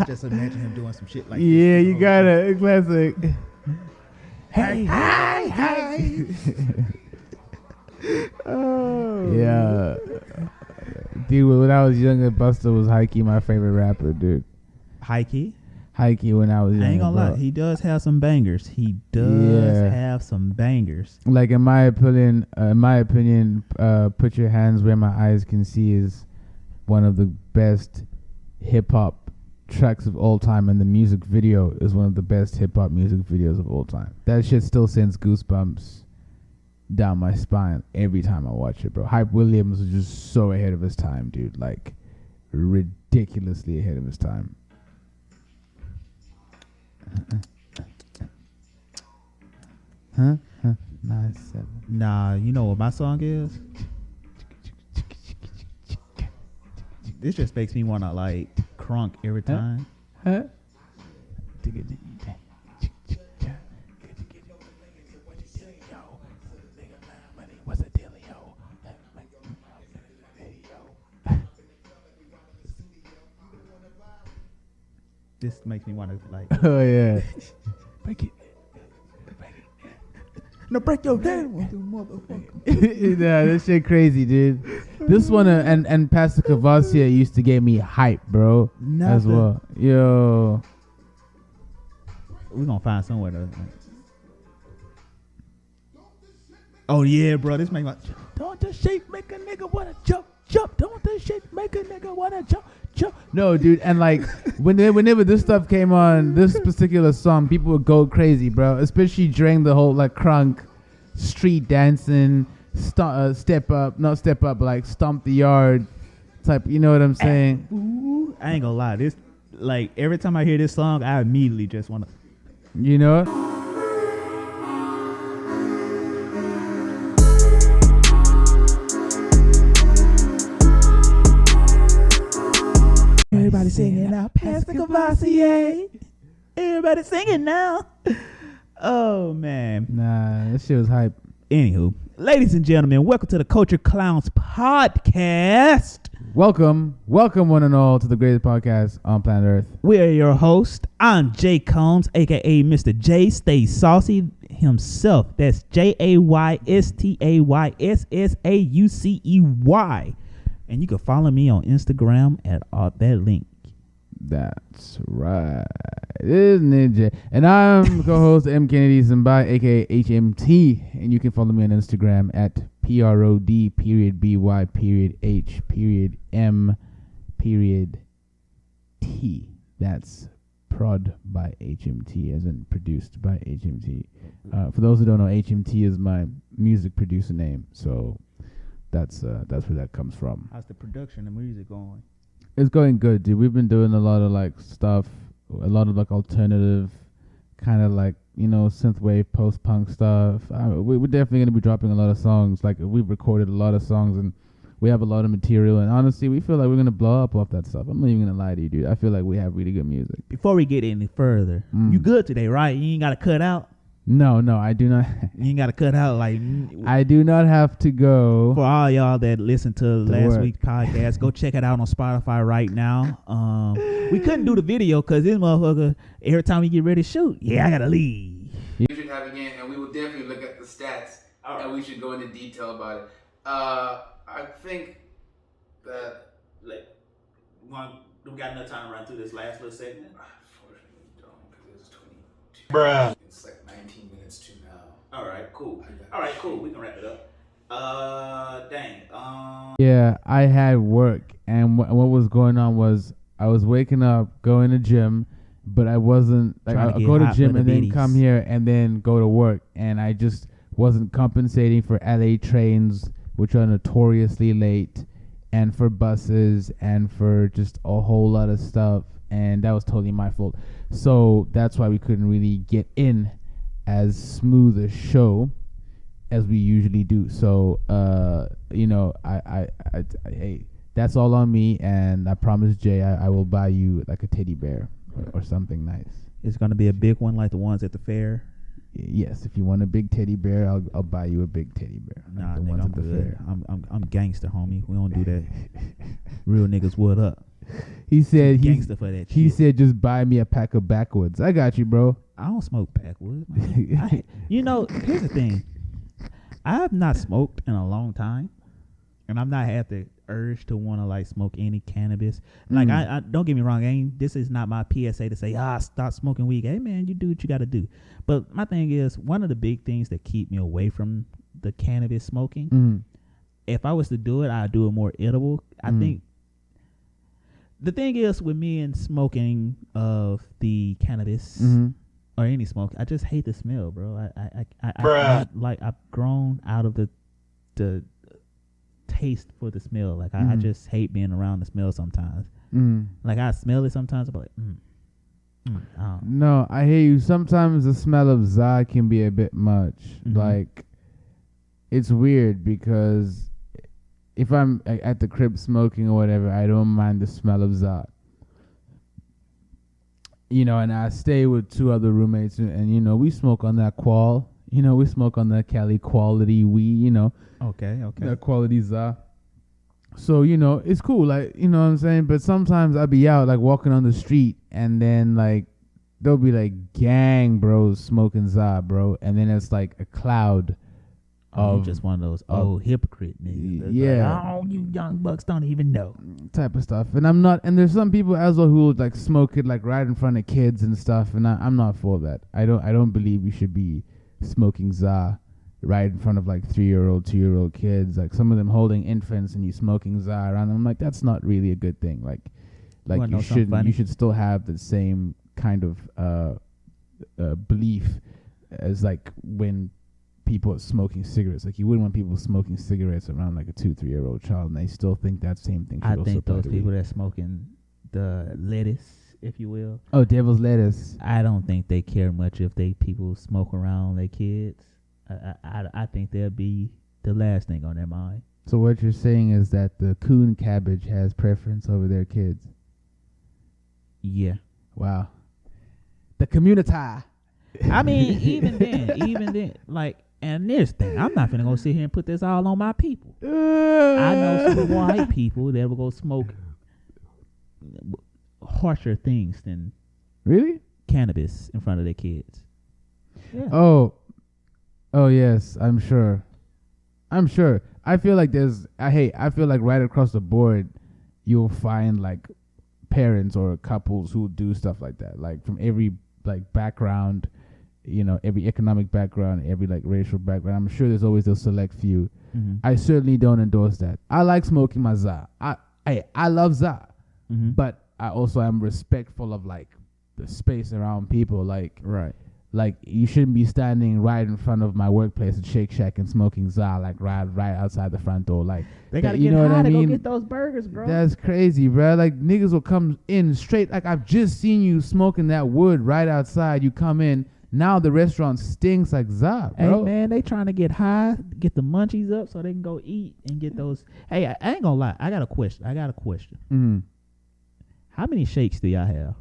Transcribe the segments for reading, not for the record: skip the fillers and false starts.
Just imagine him doing some shit like yeah, this. you got a classic. Hey. Oh. Yeah. Dude, when I was younger, Busta was high-key my favorite rapper, dude. High-key? High-key when I was younger. I ain't gonna lie, he does have some bangers. He does have some bangers. Like in my opinion, Put Your Hands Where My Eyes Can See is one of the best hip-hop tracks of all time, and the music video is one of the best hip-hop music videos of all time. That shit still sends goosebumps down my spine every time I watch it, bro. Hype Williams was just so ahead of his time, dude. Like, ridiculously ahead of his time. Huh? Nice. Nah, you know what my song is? This just makes me want to, like, crunk every time. Huh? This makes me want to, like... Oh, yeah. Break it. No, break your damn motherfucker. Nah, this shit crazy, dude. This one and Pastor Cavassier used to get me hype, bro. Nothing. As well. Yo. We're gonna find somewhere to... Oh, yeah, bro. This make my... Don't this shit make a nigga wanna jump. Don't this shit make a nigga wanna jump. No, dude, and like whenever this stuff came on, this particular song, people would go crazy, bro. Especially during the whole like crunk, street dancing, step up, but like stomp the yard type. You know what I'm saying? Ooh, I ain't gonna lie. This, like, every time I hear this song, I immediately just wanna... You know? Everybody singing now, Pastor Cavassier. Everybody singing now. Oh, man. Nah, that shit was hype. Anywho, ladies and gentlemen, welcome to the Culture Clowns podcast. Welcome one and all to the greatest podcast on planet Earth. We are your host. I'm Jay Combs, a.k.a. Mr. J. Stay Saucy himself. That's JAYSTAYSSAUCEY. And you can follow me on Instagram at that link. That's right. Isn't it, Jay? And I'm co-host M. Kennedy Zimbai, aka HMT. And you can follow me on Instagram at PROD.BY.M.T. That's prod by HMT, as in produced by HMT. For those who don't know, HMT is my music producer name. So that's where that comes from. How's the production and music going? It's going good, dude. We've been doing a lot of like stuff, a lot of like alternative, kind of like, you know, synthwave, post-punk stuff. We're definitely going to be dropping a lot of songs. Like, we've recorded a lot of songs and we have a lot of material. And honestly, we feel like we're going to blow up off that stuff. I'm not even going to lie to you, dude. I feel like we have really good music. Before we get any further, you good today, right? You ain't got to cut out? No, I do not. You ain't got to cut out, like... I do not have to go. For all y'all that listened to last week's podcast, go check it out on Spotify right now. We couldn't do the video because this motherfucker, every time we get ready to shoot, I got to leave. You should have again, and we will definitely look at the stats, and we should go into detail about it. I think that... We got enough time to run through this last little segment? Unfortunately, we don't, because it's 22. Bruh. It's like 19 minutes to now. All right, cool. We can wrap it up. Yeah, I had work, and what was going on was I was waking up, going to gym, but I wasn't like I go to gym and then come here and then go to work, and I just wasn't compensating for LA trains, which are notoriously late, and for buses, and for just a whole lot of stuff, and that was totally my fault. So that's why we couldn't really get in as smooth a show as we usually do. So, hey, that's all on me, and I promise Jay I will buy you like a teddy bear or something nice. It's gonna be a big one like the ones at the fair. Yes, if you want a big teddy bear, I'll buy you a big teddy bear. Nah, like the nigga, ones I'm at the good. fair. I'm gangster, homie. We don't do that. Real niggas, what up? He said gangster for that. He said just buy me a pack of backwoods. I got you, bro. I don't smoke backwoods. Here's the thing. I have not smoked in a long time, and I've not had the urge to want to like smoke any cannabis. Like I don't get me wrong, this is not my PSA to say stop smoking weed. Hey man, you do what you got to do. But my thing is, one of the big things that keep me away from the cannabis smoking, if I was to do it, I'd do it more edible. I think the thing is with me and smoking of the cannabis or any smoke, I just hate the smell, bro. I've grown out of the taste for the smell. Like I just hate being around the smell sometimes. Like I smell it sometimes, I'm like, no, I hear you. Sometimes the smell of za can be a bit much. Like it's weird because if I'm at the crib smoking or whatever, I don't mind the smell of za. And I stay with 2 other roommates, and we smoke on that qual. We smoke on that Cali quality weed. Okay. That quality za. So it's cool, like what I'm saying. But sometimes I'll be out like walking on the street, and then like there'll be like gang bros smoking za, bro, and then it's like a cloud. Of just one of those old hypocrite niggas. Yeah. Like, you young bucks don't even know. Type of stuff. And I'm not, and there's some people as well who like smoke it like right in front of kids and stuff. And I'm not for that. I don't believe you should be smoking za right in front of like 3-year-old, 2-year-old kids. Like some of them holding infants and you smoking za around them. I'm like, that's not really a good thing. Like you should still have the same kind of belief as like when people are smoking cigarettes. Like you wouldn't want people smoking cigarettes around like a 2-3-year-old child, and they still think that same thing. I think those people that smoking the lettuce, if you will. Oh, devil's lettuce. I don't think they care much if people smoke around their kids. I think they'll be the last thing on their mind. So what you're saying is that the coon cabbage has preference over their kids? Yeah. Wow. The community. I mean, even then, like. And this thing, I'm not finna go sit here and put this all on my people. I know some white people that will go smoke harsher things than really cannabis in front of their kids. Yeah. Oh yes, I'm sure. I feel like I feel like right across the board, you'll find like parents or couples who do stuff like that, like from every like background. Every economic background, every like racial background. I'm sure there's always those select few. I certainly don't endorse that. I like smoking my za. I love za, but I also am respectful of like the space around people. Like like you shouldn't be standing right in front of my workplace at Shake Shack and smoking za like right outside the front door. Like they gotta get high to go get those burgers, bro. That's crazy, bro. Like niggas will come in straight. Like I've just seen you smoking that wood right outside. You come in. Now the restaurant stinks like za, bro. Hey man, they trying to get high, get the munchies up so they can go eat and get those. Hey, I ain't gonna lie. I got a question. How many shakes do y'all have?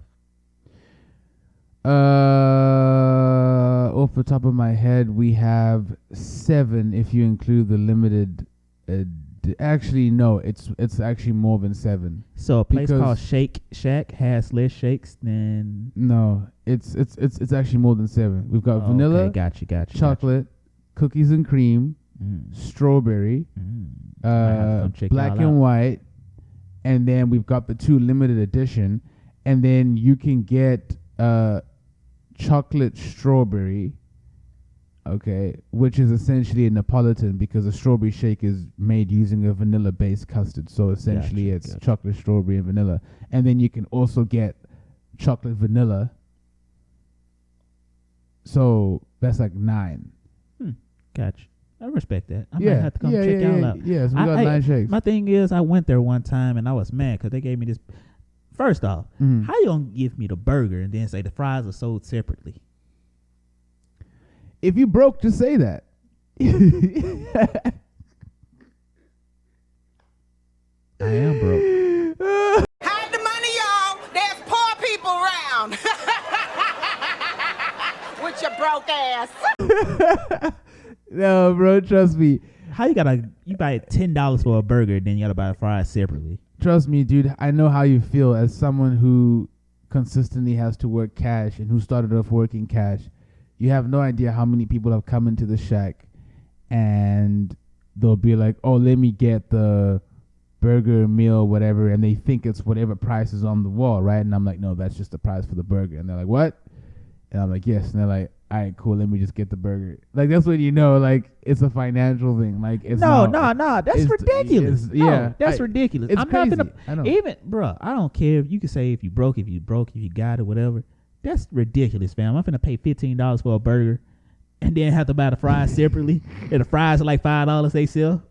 Off the top of my head, we have 7 if you include the limited. Actually, no, it's actually more than 7. So a place called Shake Shack has less shakes than. No, it's actually more than 7. We've got vanilla, got you, chocolate, cookies and cream, strawberry, black and white, and then we've got the 2 limited edition, and then you can get chocolate strawberry. Okay, which is essentially a Neapolitan because a strawberry shake is made using a vanilla-based custard. So essentially it's chocolate, strawberry, and vanilla. And then you can also get chocolate vanilla. So that's like 9. Gotcha. I respect that. I might have to come check y'all out. Yes, we got 9 shakes. My thing is, I went there one time and I was mad because they gave me this. First off, how you gonna give me the burger and then say the fries are sold separately? If you broke, just say that. I am broke. Hide the money, y'all. There's poor people around. With your broke ass. No, bro, trust me. How you buy $10 for a burger, then you gotta buy the fries separately? Trust me, dude. I know how you feel as someone who consistently has to work cash and who started off working cash. You have no idea how many people have come into the shack and they'll be like, oh, let me get the burger meal, whatever. And they think it's whatever price is on the wall, right? And I'm like, no, that's just the price for the burger. And they're like, what? And I'm like, yes. And they're like, all right, cool. Let me just get the burger. Like, that's when you know, like, it's a financial thing. Like, it's no. That's ridiculous. That's ridiculous. It's I'm crazy. not gonna even, bro. I don't care if you can say if you broke, if you got it, whatever. That's ridiculous, fam. I'm finna pay $15 for a burger, and then have to buy the fries separately. And the fries are like $5 they sell.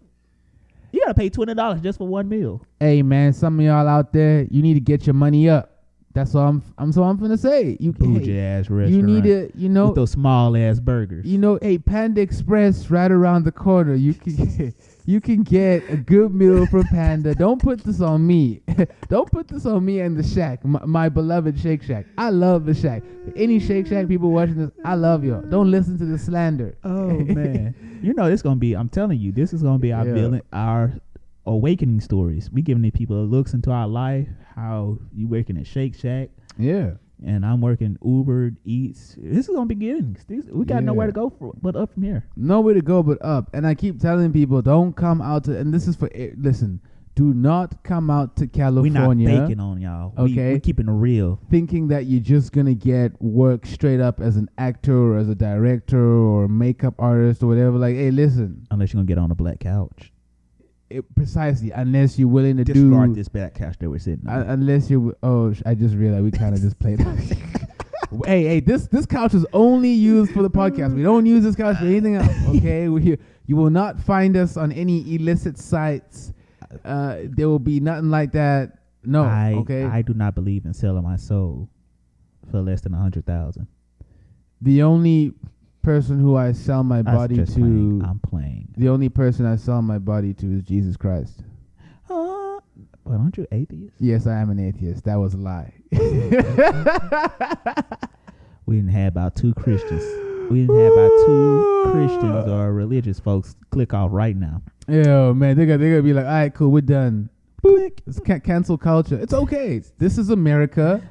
You gotta pay $20 just for one meal. Hey, man, some of y'all out there, you need to get your money up. That's all I'm finna say. You bougie ass restaurant. You need to, with those small ass burgers. Hey, Panda Express right around the corner. You can get a good meal from Panda. Don't put this on me. Don't put this on me and the Shack, my beloved Shake Shack. I love the Shack. Any Shake Shack people watching this, I love y'all. Don't listen to the slander. Oh man, it's gonna be. I'm telling you, this is gonna be our awakening stories. We giving these people looks into our life. How you working at Shake Shack? Yeah. And I'm working Uber Eats. This is gonna be good. We got nowhere to go but up from here. Nowhere to go but up. And I keep telling people, don't come out to. And this is for listen. Do not come out to California. We're not baking on y'all. Okay, we're keeping it real. Thinking that you're just gonna get work straight up as an actor or as a director or makeup artist or whatever. Like, hey, listen. Unless you're gonna get on a black couch. Precisely, unless you're willing to discard this back couch that we're sitting on. Unless you, I just realized we kind of just played. hey, this couch is only used for the podcast. We don't use this couch for anything else. Okay, you will not find us on any illicit sites. There will be nothing like that. No, I do not believe in selling my soul for less than $100,000. The only person who I sell my body to, I'm playing. The only person I sell my body to is Jesus Christ. But aren't you atheist? Yes, I am an atheist. That was a lie. We didn't have about two Christians. Or religious folks click off right now. Yeah, man, they're gonna be like, all right, cool, we're done. Boop. It's cancel culture. It's okay. This is America.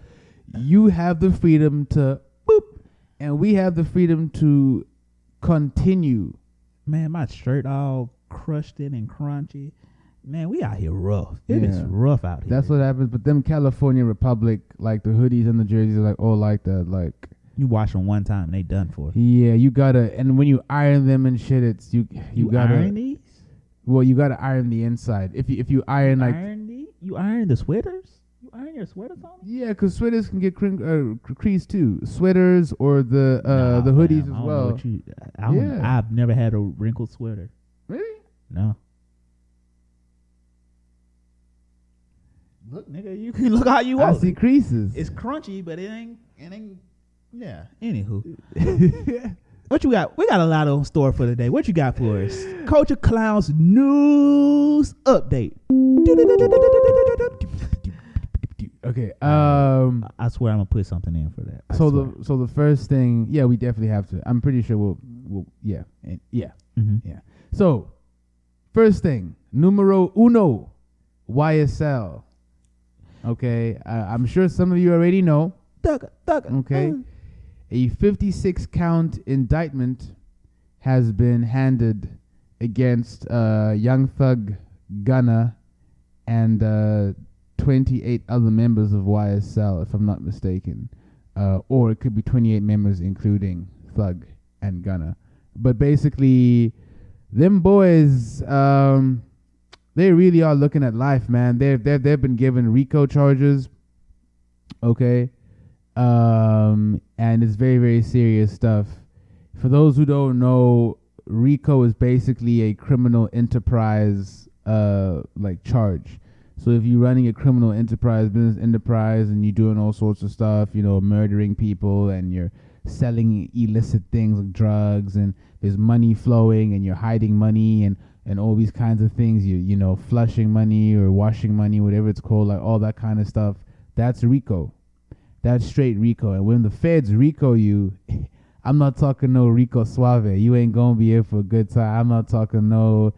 You have the freedom to boop. And we have the freedom to continue. Man, my shirt all crushed in and crunchy. Man, we out here rough. It is rough out here. That's what happens. But them California Republic, like the hoodies and the jerseys, are like, oh, like that. Like, you wash them one time and they done for. Yeah, you gotta. And when you iron them and shit, it's you gotta iron these. Well, you gotta iron the inside. If you iron you iron the sweaters. You iron your sweaters on? Yeah, because sweaters can get creased too. Sweaters or the hoodies as well. I've never had a wrinkled sweater. Really? No. Look, nigga, you can look how you want. I see creases. It's crunchy, but it ain't. Yeah. Anywho. What you got? We got a lot on store for today. What you got for us? Culture Clown's news update. Okay. I swear I'm gonna put something in for that. So the first thing, we definitely have to. I'm pretty sure we'll yeah. So first thing, numero uno, YSL. Okay, I'm sure some of you already know. Okay, a 56-count indictment has been handed against Young Thug Gunna and 28 other members of YSL, if I'm not mistaken. Or it could be 28 members, including Thug and Gunna. But basically, them boys, they really are looking at life, man. They've been given RICO charges, okay? And it's very, very serious stuff. For those who don't know, RICO is basically a criminal enterprise charge. So if you're running a criminal enterprise, business enterprise, and you're doing all sorts of stuff, murdering people, and you're selling illicit things like drugs, and there's money flowing, and you're hiding money, and all these kinds of things, you flushing money or washing money, whatever it's called, like all that kind of stuff, that's RICO. That's straight RICO. And when the feds RICO you, I'm not talking no RICO suave. You ain't gonna be here for a good time. I'm not talking no...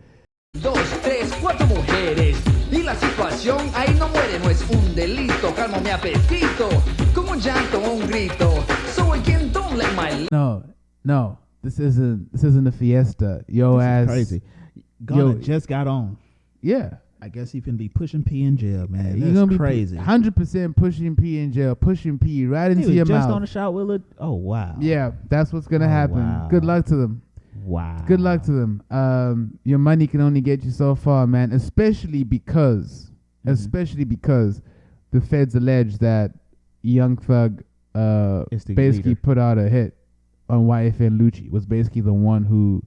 2, 3, 4 mujeres y la situación adicción, ahí no muere, no es un delito. Calmo mi apetito, con un llanto o un grito. So again, don't let my... No. This isn't a fiesta. Yo this ass. Is crazy. Gunna just got on. Yeah. I guess he finna be pushing P in jail, man. You're That's gonna crazy. be 100% pushing P in jail, pushing P right into your mouth. Just on the shot with it. Oh wow. Yeah, that's what's gonna happen. Wow. Good luck to them. Wow. Good luck to them. Your money can only get you so far, man. Especially because the feds allege that Young Thug basically put out a hit on YFN Lucci. Was basically the one who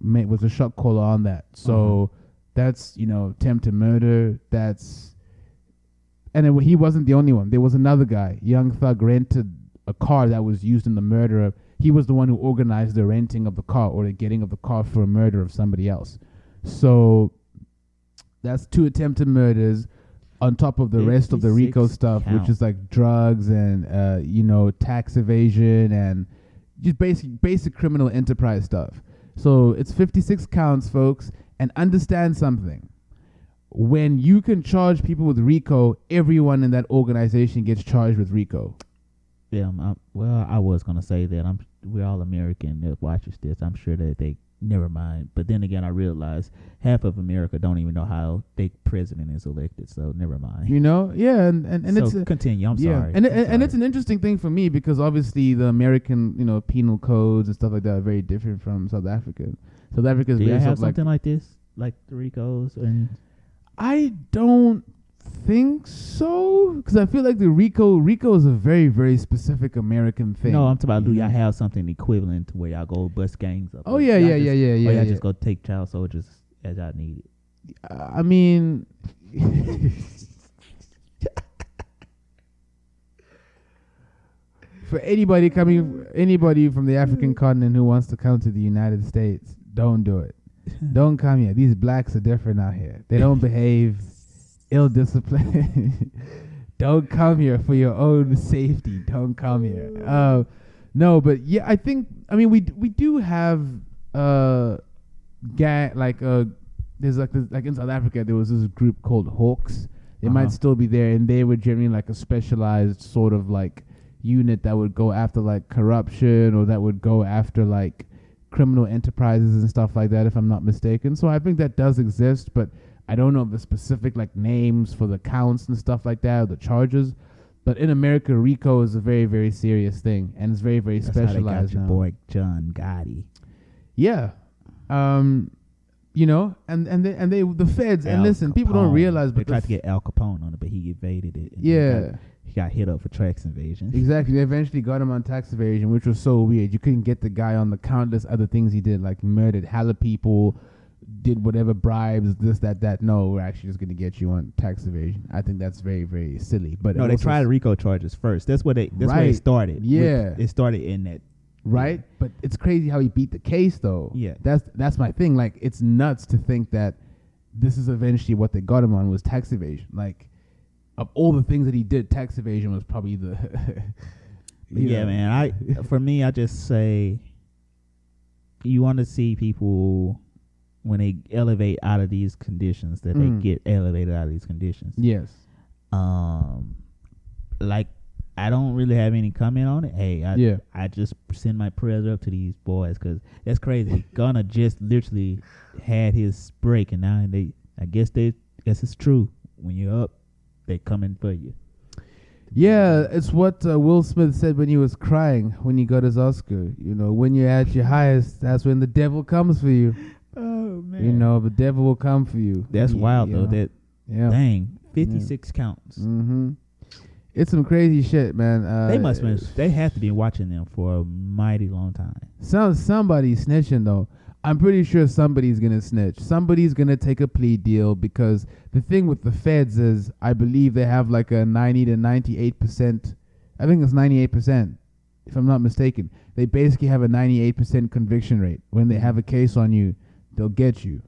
was a shot caller on that. So. That's, attempted murder. He wasn't the only one. There was another guy. Young Thug rented a car that was used in the murder. He was the one who organized the renting of the car or the getting of the car for a murder of somebody else. So that's 2 attempted murders on top of the rest of the RICO stuff, which is like drugs and, tax evasion and just basic criminal enterprise stuff. So it's 56 counts, folks. And understand something. When you can charge people with RICO, everyone in that organization gets charged with RICO. Yeah, I was going to say that. We're all American that watches this. I'm sure that they never mind. But then again, I realize half of America don't even know how the president is elected. So never mind. Yeah, and so it's continue. I'm sorry. And it's an interesting thing for me because obviously the American, penal codes and stuff like that are very different from South Africa. South Africa's based have something like this, like the RICOs, and I don't think so because I feel like the RICO is a very, very specific American thing. No, I'm talking about do y'all have something equivalent to where y'all go bust gangs up? Oh yeah. Y'all just go take child soldiers as y'all need it. I mean, for anybody from the African continent who wants to come to the United States, don't do it. Don't come here. These blacks are different out here. They don't behave ill-disciplined. Don't come here for your own safety. Don't come here. No, but yeah, we do have there's like in South Africa there was this group called Hawks. They might still be there, and they were generally like a specialized sort of like unit that would go after like corruption or that would go after like criminal enterprises and stuff like that, if I'm not mistaken. So I think that does exist, but I don't know the specific like names for the counts and stuff like that or the charges. But in America, RICO is a very, very serious thing, and it's very, very specialized. How they got your boy John Gotti. Yeah, and they the feds Al and listen, Capone. People don't realize, but they tried to get Al Capone on it, but he evaded it. Yeah. He got hit up for tax evasion. Exactly. They eventually got him on tax evasion, which was so weird. You couldn't get the guy on the countless other things he did, like murdered hella people, did whatever bribes, this, that. No, we're actually just going to get you on tax evasion. I think that's very, very silly. But no, they tried RICO charges first. That's where they started. Yeah. It started in that. Right? Yeah. But it's crazy how he beat the case, though. Yeah. That's my thing. Like, it's nuts to think that this is eventually what they got him on was tax evasion. Like, of all the things that he did, tax evasion was probably the... yeah, man. I just say you want to see people when they elevate out of these conditions that they get elevated out of these conditions. Yes. Like, I don't really have any comment on it. Hey, I just send my prayers up to these boys because that's crazy. Gunna just literally had his break, and now I guess it's true. When you're up, they coming for you. Yeah, it's what Will Smith said when he was crying when he got his Oscar. When you're at your highest, that's when the devil comes for you. Oh man! The devil will come for you. That's wild though. Dang, 56 counts. Mm-hmm. It's some crazy shit, man. They have to be watching them for a mighty long time. Somebody's snitching though. I'm pretty sure somebody's gonna snitch. Somebody's gonna take a plea deal because the thing with the feds is, I believe they have like a 90 to 98%. I think it's 98%, if I'm not mistaken. They basically have a 98% conviction rate. When they have a case on you, they'll get you.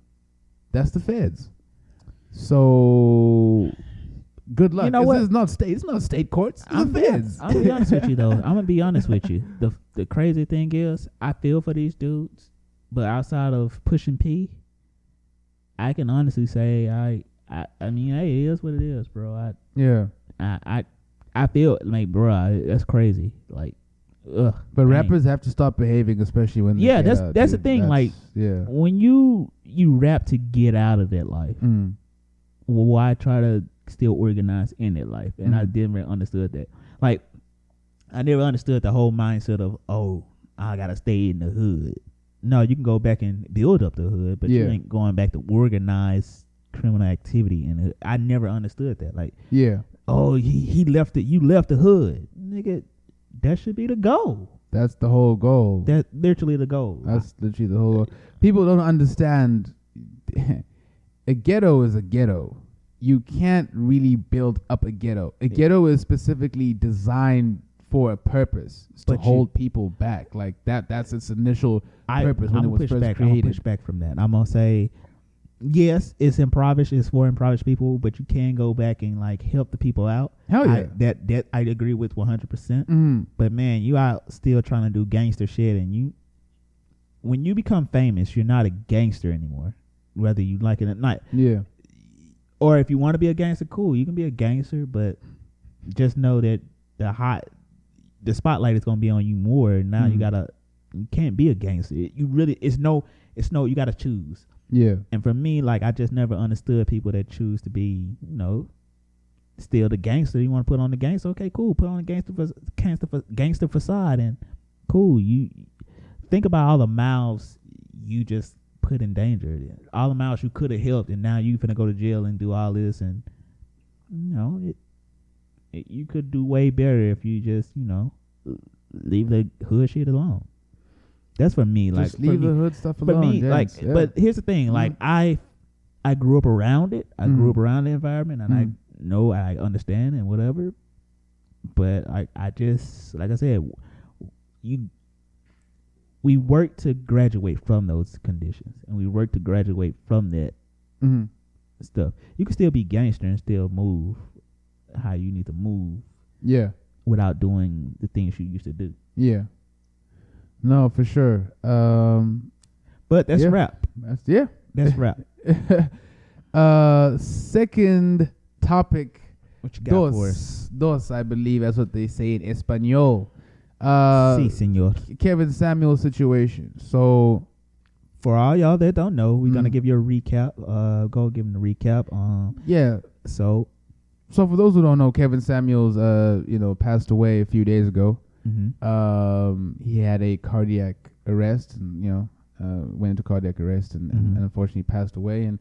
That's the feds. So good luck. It's not state courts. It's the feds. I'm gonna be honest with you though. I'm gonna be honest with you. The crazy thing is, I feel for these dudes. But outside of pushing P, I can honestly say I mean, hey, it is what it is, bro. I feel like, bro, that's crazy. Like, ugh. But dang. Rappers have to stop behaving, especially when that's the thing. Like, when you rap to get out of that life, well, why try to still organize in that life? And I never understood that. Like, I never understood the whole mindset of, oh, I gotta stay in the hood. No, you can go back and build up the hood, but you ain't going back to organize criminal activity. And I never understood that. Like, oh, he left it. You left the hood, nigga. That should be the goal. That's the whole goal. That's literally the goal. That's literally the whole goal. People don't understand. A ghetto is a ghetto. You can't really build up a ghetto. A ghetto is specifically designed for a purpose, to hold people back. Like that's its initial purpose when it was first created. I'm gonna push back from that. I'm gonna say, yes, it's impoverished, it's for impoverished people, but you can go back and like help the people out. Hell yeah. That I agree with 100%. But man, you out still trying to do gangster shit, and when you become famous, you're not a gangster anymore, whether you like it or not. Yeah. Or if you want to be a gangster, cool, you can be a gangster, but just know that the spotlight is gonna be on you more. Now you can't be a gangster. You gotta choose. Yeah. And for me, like, I just never understood people that choose to be, still the gangster. You want to put on the gangster? Okay, cool. Put on the gangster facade, and cool. You think about all the mouths you just put in danger. All the mouths you could have helped, and now you finna go to jail and do all this, and you could do way better if you just, leave the hood shit alone. That's for me. Just like, leave the hood stuff alone. For me, but here's the thing. Like, I grew up around it. I grew up around the environment, and I know, I understand and whatever. But I just, like I said, we work to graduate from those conditions, and we work to graduate from that stuff. You can still be gangster and still move how you need to move. Yeah. Without doing the things you used to do. Yeah. No, for sure. But that's rap. That's rap. Second topic. What you got for us? Dos, I believe that's what they say in Espanol. Si, senor. Kevin Samuels situation. So, for all y'all that don't know, we're gonna give you a recap. Go give them the recap. So for those who don't know, Kevin Samuels, passed away a few days ago. He had a cardiac arrest, and went into cardiac arrest, and unfortunately passed away. And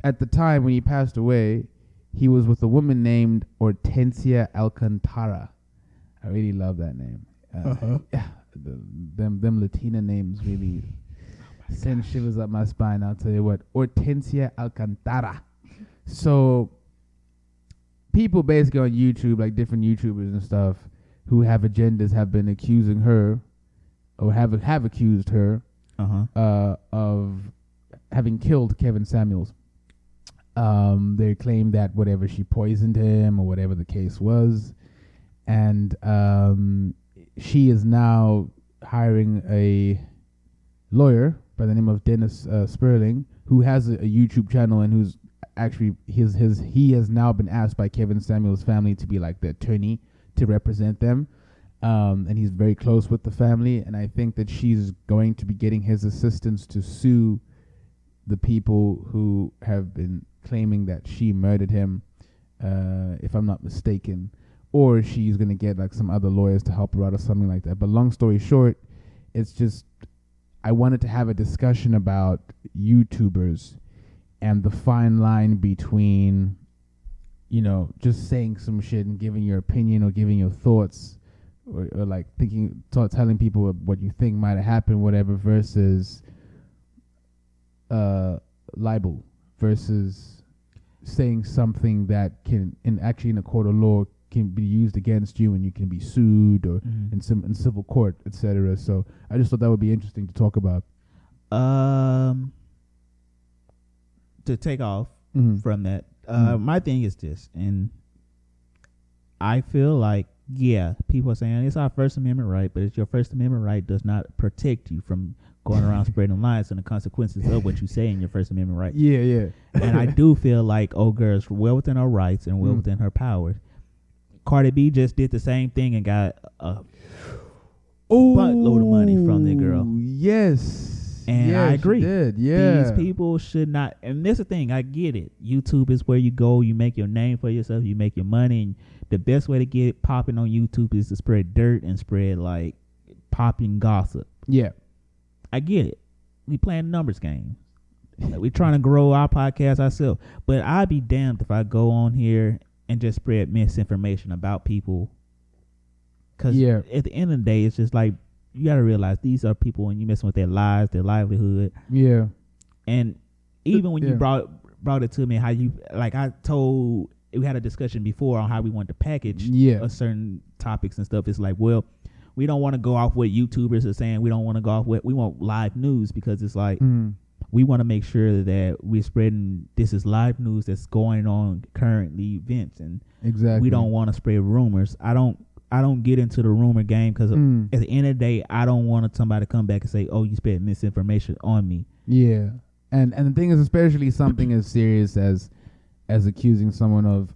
at the time when he passed away, he was with a woman named Hortensia Alcantara. I really love that name. Them Latina names really send shivers up my spine. I'll tell you what, Hortensia Alcantara. So people basically on YouTube, like different YouTubers and stuff, who have agendas, have been accusing her, or have accused her of having killed Kevin Samuels. They claim that whatever, she poisoned him or whatever the case was, and she is now hiring a lawyer by the name of Dennis Sperling, who has a YouTube channel, and who's actually he has now been asked by Kevin Samuels' family to be like the attorney to represent them, and he's very close with the family, and I think that she's going to be getting his assistance to sue the people who have been claiming that she murdered him, if I'm not mistaken, or she's going to get like some other lawyers to help her out or something like that. But long story short, it's just, I wanted to have a discussion about YouTubers and the fine line between, just saying some shit and giving your opinion or giving your thoughts, or like telling people what you think might have happened, whatever, versus libel, versus saying something that can, in a court of law, can be used against you, and you can be sued or in civil court, etc. So I just thought that would be interesting to talk about. To take off from that, my thing is this, and I feel like, people are saying it's our First Amendment right, but it's your First Amendment right does not protect you from going around spreading lies and the consequences of what you say in your First Amendment right. Yeah. And I do feel like old girl's well within her rights and well within her powers. Cardi B just did the same thing and got a buttload of money from the girl. Yes. And I agree. Yeah. These people should not. And that's the thing. I get it. YouTube is where you go. You make your name for yourself. You make your money. And the best way to get it popping on YouTube is to spread dirt and spread like popping gossip. Yeah. I get it. We playing numbers games. We're trying to grow our podcast ourselves. But I'd be damned if I go on here and just spread misinformation about people. Because at the end of the day, it's just like, you got to realize these are people when you messing with their lives, their livelihood. Yeah. And even when you brought it to me, how you, like I told, we had a discussion before on how we want to package a certain topics and stuff. It's like, well, we don't want to go off what YouTubers are saying. We don't want to go off what, we want live news, because it's like, we want to make sure that we're spreading, this is live news that's going on currently events. And we don't want to spread rumors. I don't get into the rumor game, because at the end of the day, I don't want somebody to come back and say, oh, you spread misinformation on me. Yeah. And the thing is, especially something as serious as accusing someone of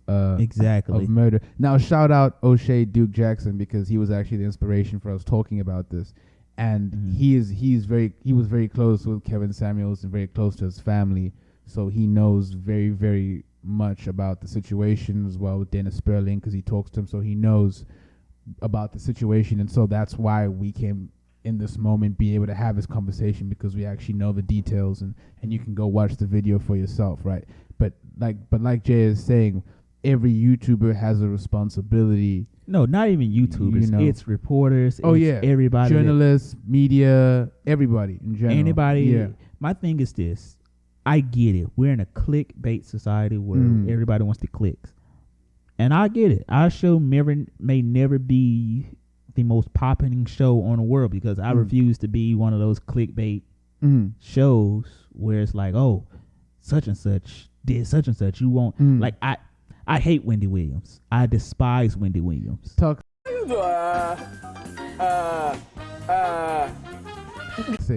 murder. Now, shout out O'Shea Duke Jackson, because he was actually the inspiration for us talking about this. And he was very close with Kevin Samuels and very close to his family. So he knows very, very much about the situation as well with Dennis Sperling, because he talks to him. So he knows about the situation, and so that's why we can in this moment be able to have this conversation, because we actually know the details, and you can go watch the video for yourself, right? But like Jay is saying, every YouTuber has a responsibility. No, not even YouTubers. It's reporters. Everybody, journalists, media, everybody in general. Anybody. Yeah. My thing is this: I get it. We're in a clickbait society where everybody wants the clicks. And I get it. Our show may never be the most popping show on the world, because I refuse to be one of those clickbait shows where it's like, oh, such and such did such and such. You won't like I hate Wendy Williams. I despise Wendy Williams.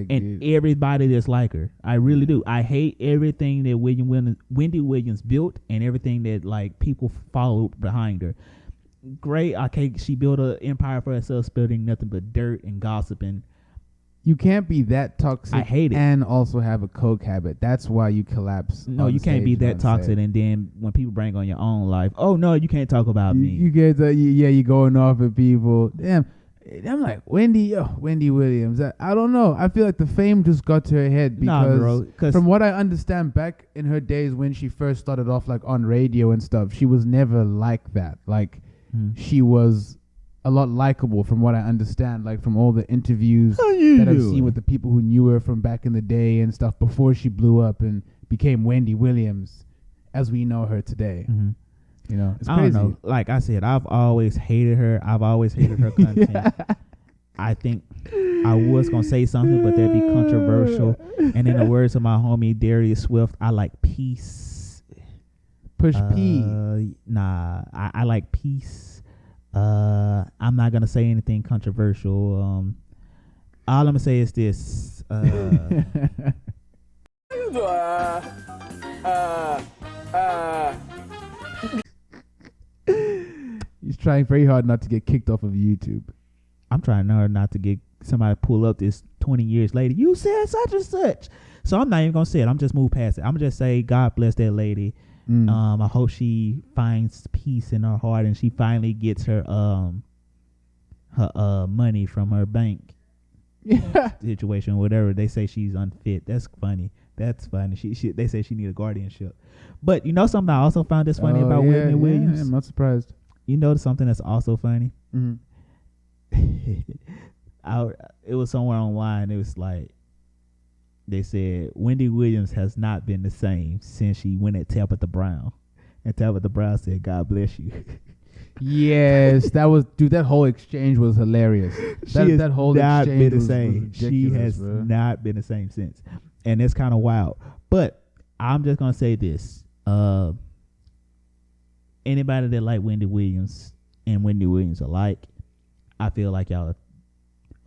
And everybody that's like her, I really do. I hate everything that Wendy Williams built, and everything that like people followed behind her. Great, okay, she built an empire for herself, spilling nothing but dirt and gossip. And you can't be that toxic. I hate it. And also have a coke habit. That's why you collapse. No, you can't be that toxic. And then when people bring on your own life, oh no, you can't talk about me. You get the you going off at people. Damn. I'm like, Wendy Williams. I don't know. I feel like the fame just got to her head, because from what I understand, back in her days when she first started off like on radio and stuff, she was never like that. Like she was a lot likable from what I understand, like from all the interviews that I've seen with the people who knew her from back in the day and stuff before she blew up and became Wendy Williams as we know her today. You know, it's crazy. I don't know. Like I said, I've always hated her. I've always hated her content. I think I was going to say something, but that'd be controversial. And in the words of my homie Darius Swift, I like peace. Push P. Nah, I like peace. I'm not going to say anything controversial. All I'm going to say is this. He's trying very hard not to get kicked off of YouTube. I'm trying hard not to get somebody pull up this 20 years later. You said such and such. So I'm not even going to say it. I'm just move past it. I'm just say God bless that lady. I hope she finds peace in her heart and she finally gets her money from her bank situation, whatever. They say she's unfit. That's funny. They say she need a guardianship. But you know something I also found that's funny about Whitney Williams? I'm not surprised. You know something that's also funny? It was somewhere online. It was like, they said Wendy Williams has not been the same since she went at Tabitha Brown. And Tabitha Brown said, God bless you. Yes, that whole exchange was hilarious. That whole exchange was ridiculous. She has not been the same since. And it's kind of wild. But I'm just going to say this. Anybody that like Wendy Williams and Wendy Williams alike, I feel like y'all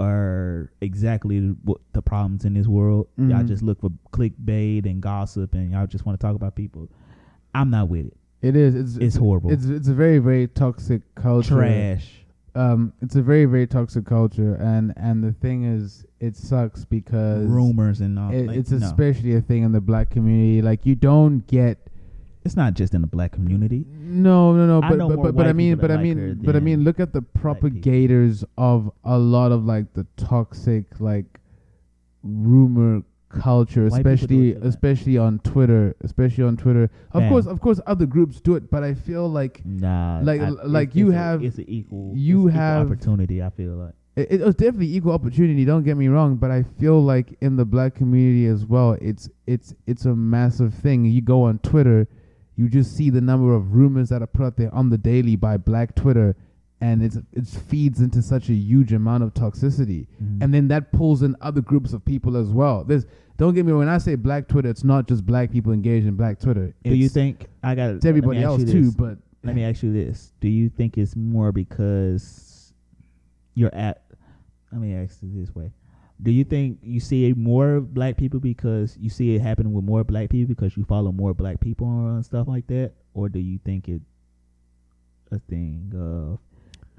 are exactly what the problems in this world. Y'all just look for clickbait and gossip, and y'all just want to talk about people. I'm not with it. It is. It's horrible. It's a very, very toxic culture. Trash. It's a very, very toxic culture, and the thing is, it sucks because rumors and all. It's especially a thing in the black community. Like, you don't get. It's not just in the black community. No. But I mean, look at the propagators of a lot of like the toxic like rumor culture, especially on Twitter. Of course, other groups do it, but I feel like it's an equal opportunity. I feel like it's definitely equal opportunity. Don't get me wrong, but I feel like in the black community as well, it's a massive thing. You go on Twitter. You just see the number of rumors that are put out there on the daily by Black Twitter, and it feeds into such a huge amount of toxicity, and then that pulls in other groups of people as well. Don't get me wrong, when I say Black Twitter, it's not just black people engaged in Black Twitter. Do you think it's everybody else too? But let me ask you this: do you think it's more because you're at? Let me ask you this way: do you think you see more black people because you see it happening with more black people because you follow more black people and stuff like that? Or do you think it a thing of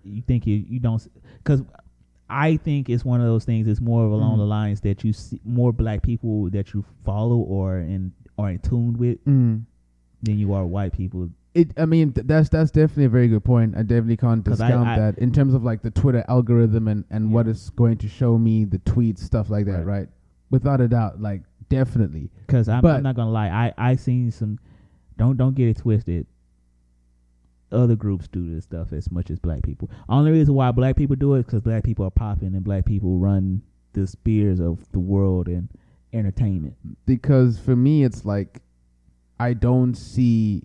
you think you don't? Because I think it's one of those things. It's more of along the lines that you see more black people that you follow or in tune with than you are white people. That's definitely a very good point. I definitely can't discount that in terms of like the Twitter algorithm and what is going to show me the tweets, stuff like that, right? Without a doubt, like definitely. Because I'm not gonna lie, I seen some. Don't get it twisted. Other groups do this stuff as much as black people. Only reason why black people do it is because black people are popping and black people run the spheres of the world and entertainment. Because for me, it's like I don't see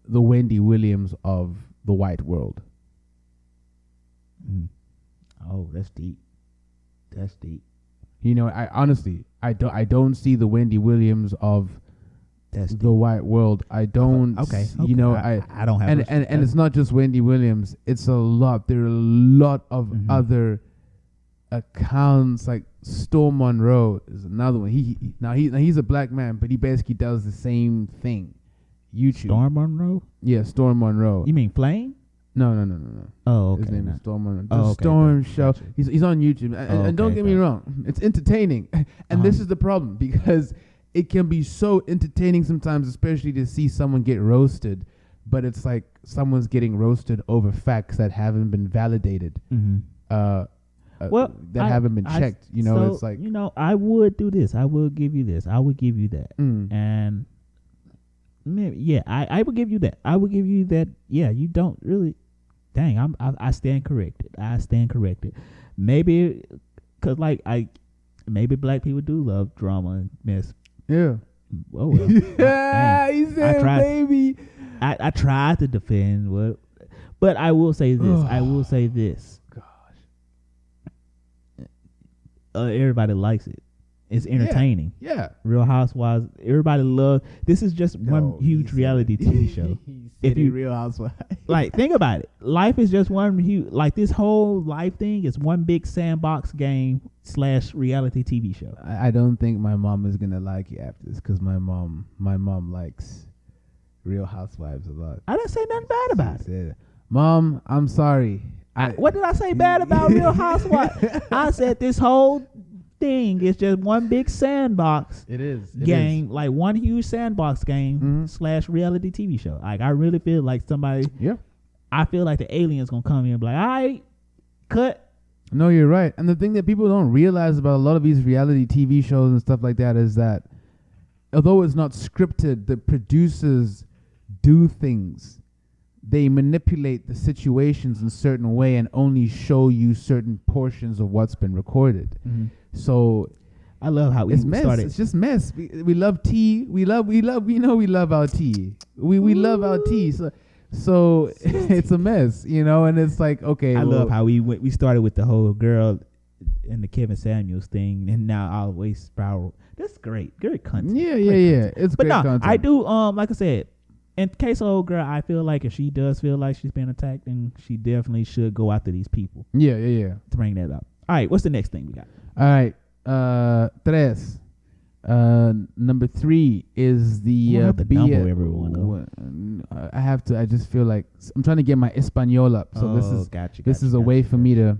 the Wendy Williams of the white world. Oh, that's deep. That's deep. You know, I don't see the Wendy Williams of the white world. I don't. Okay. You know, I don't have. And it's not just Wendy Williams. It's a lot. There are a lot of other accounts. Like Storm Monroe is another one. He's a black man, but he basically does the same thing. YouTube. Storm Monroe? Yeah, Storm Monroe. You mean Flame? No. Oh, okay. His name is Storm Monroe. Oh, okay, Storm Show. Gotcha. He's on YouTube. And don't get me wrong. It's entertaining. And this is the problem, because it can be so entertaining sometimes, especially to see someone get roasted. But it's like someone's getting roasted over facts that haven't been validated. That haven't been checked. You know, it's like... You know, I would do this. I will give you this. I would give you that. And... yeah, I would give you that. I would give you that. Yeah, you don't really. Dang, I stand corrected. I stand corrected. Maybe, cause maybe black people do love drama and mess. Yeah. Oh well. Yeah, he said maybe. I tried to defend, but I will say this. Gosh. Everybody likes it. It's entertaining. Yeah. Real Housewives. Everybody loves. This is just one huge reality TV show. If you Real Housewives. Like, think about it. Life is just one huge. Like, this whole life thing is one big sandbox game / reality TV show. I don't think my mom is gonna like you after this, because my mom likes Real Housewives a lot. I didn't say nothing bad about it. Mom, I'm sorry. What did I say bad about Real Housewives? I said this whole thing is just one big sandbox game, like one huge sandbox game / reality TV show. Like, I really feel like somebody. Yeah. I feel like the aliens gonna come in and be like, all right, cut. No, you're right. And the thing that people don't realize about a lot of these reality TV shows and stuff like that is that although it's not scripted, the producers do things. They manipulate the situations in a certain way and only show you certain portions of what's been recorded. So I love how we started. It's just mess. We love tea. We love our tea. We love our tea. So it's a mess, you know, and it's like, okay. I love how we started with the whole girl and the Kevin Samuels thing, and now always spiral. That's great. Great content. Yeah. It's great content. I do like I said, in case of old girl, I feel like if she does feel like she's being attacked, then she definitely should go after these people. Yeah. To bring that up. All right, what's the next thing we got? All right, tres. Number 3 is the number everyone. I have to. I just feel like I'm trying to get my Espanol up. So this is a way for me to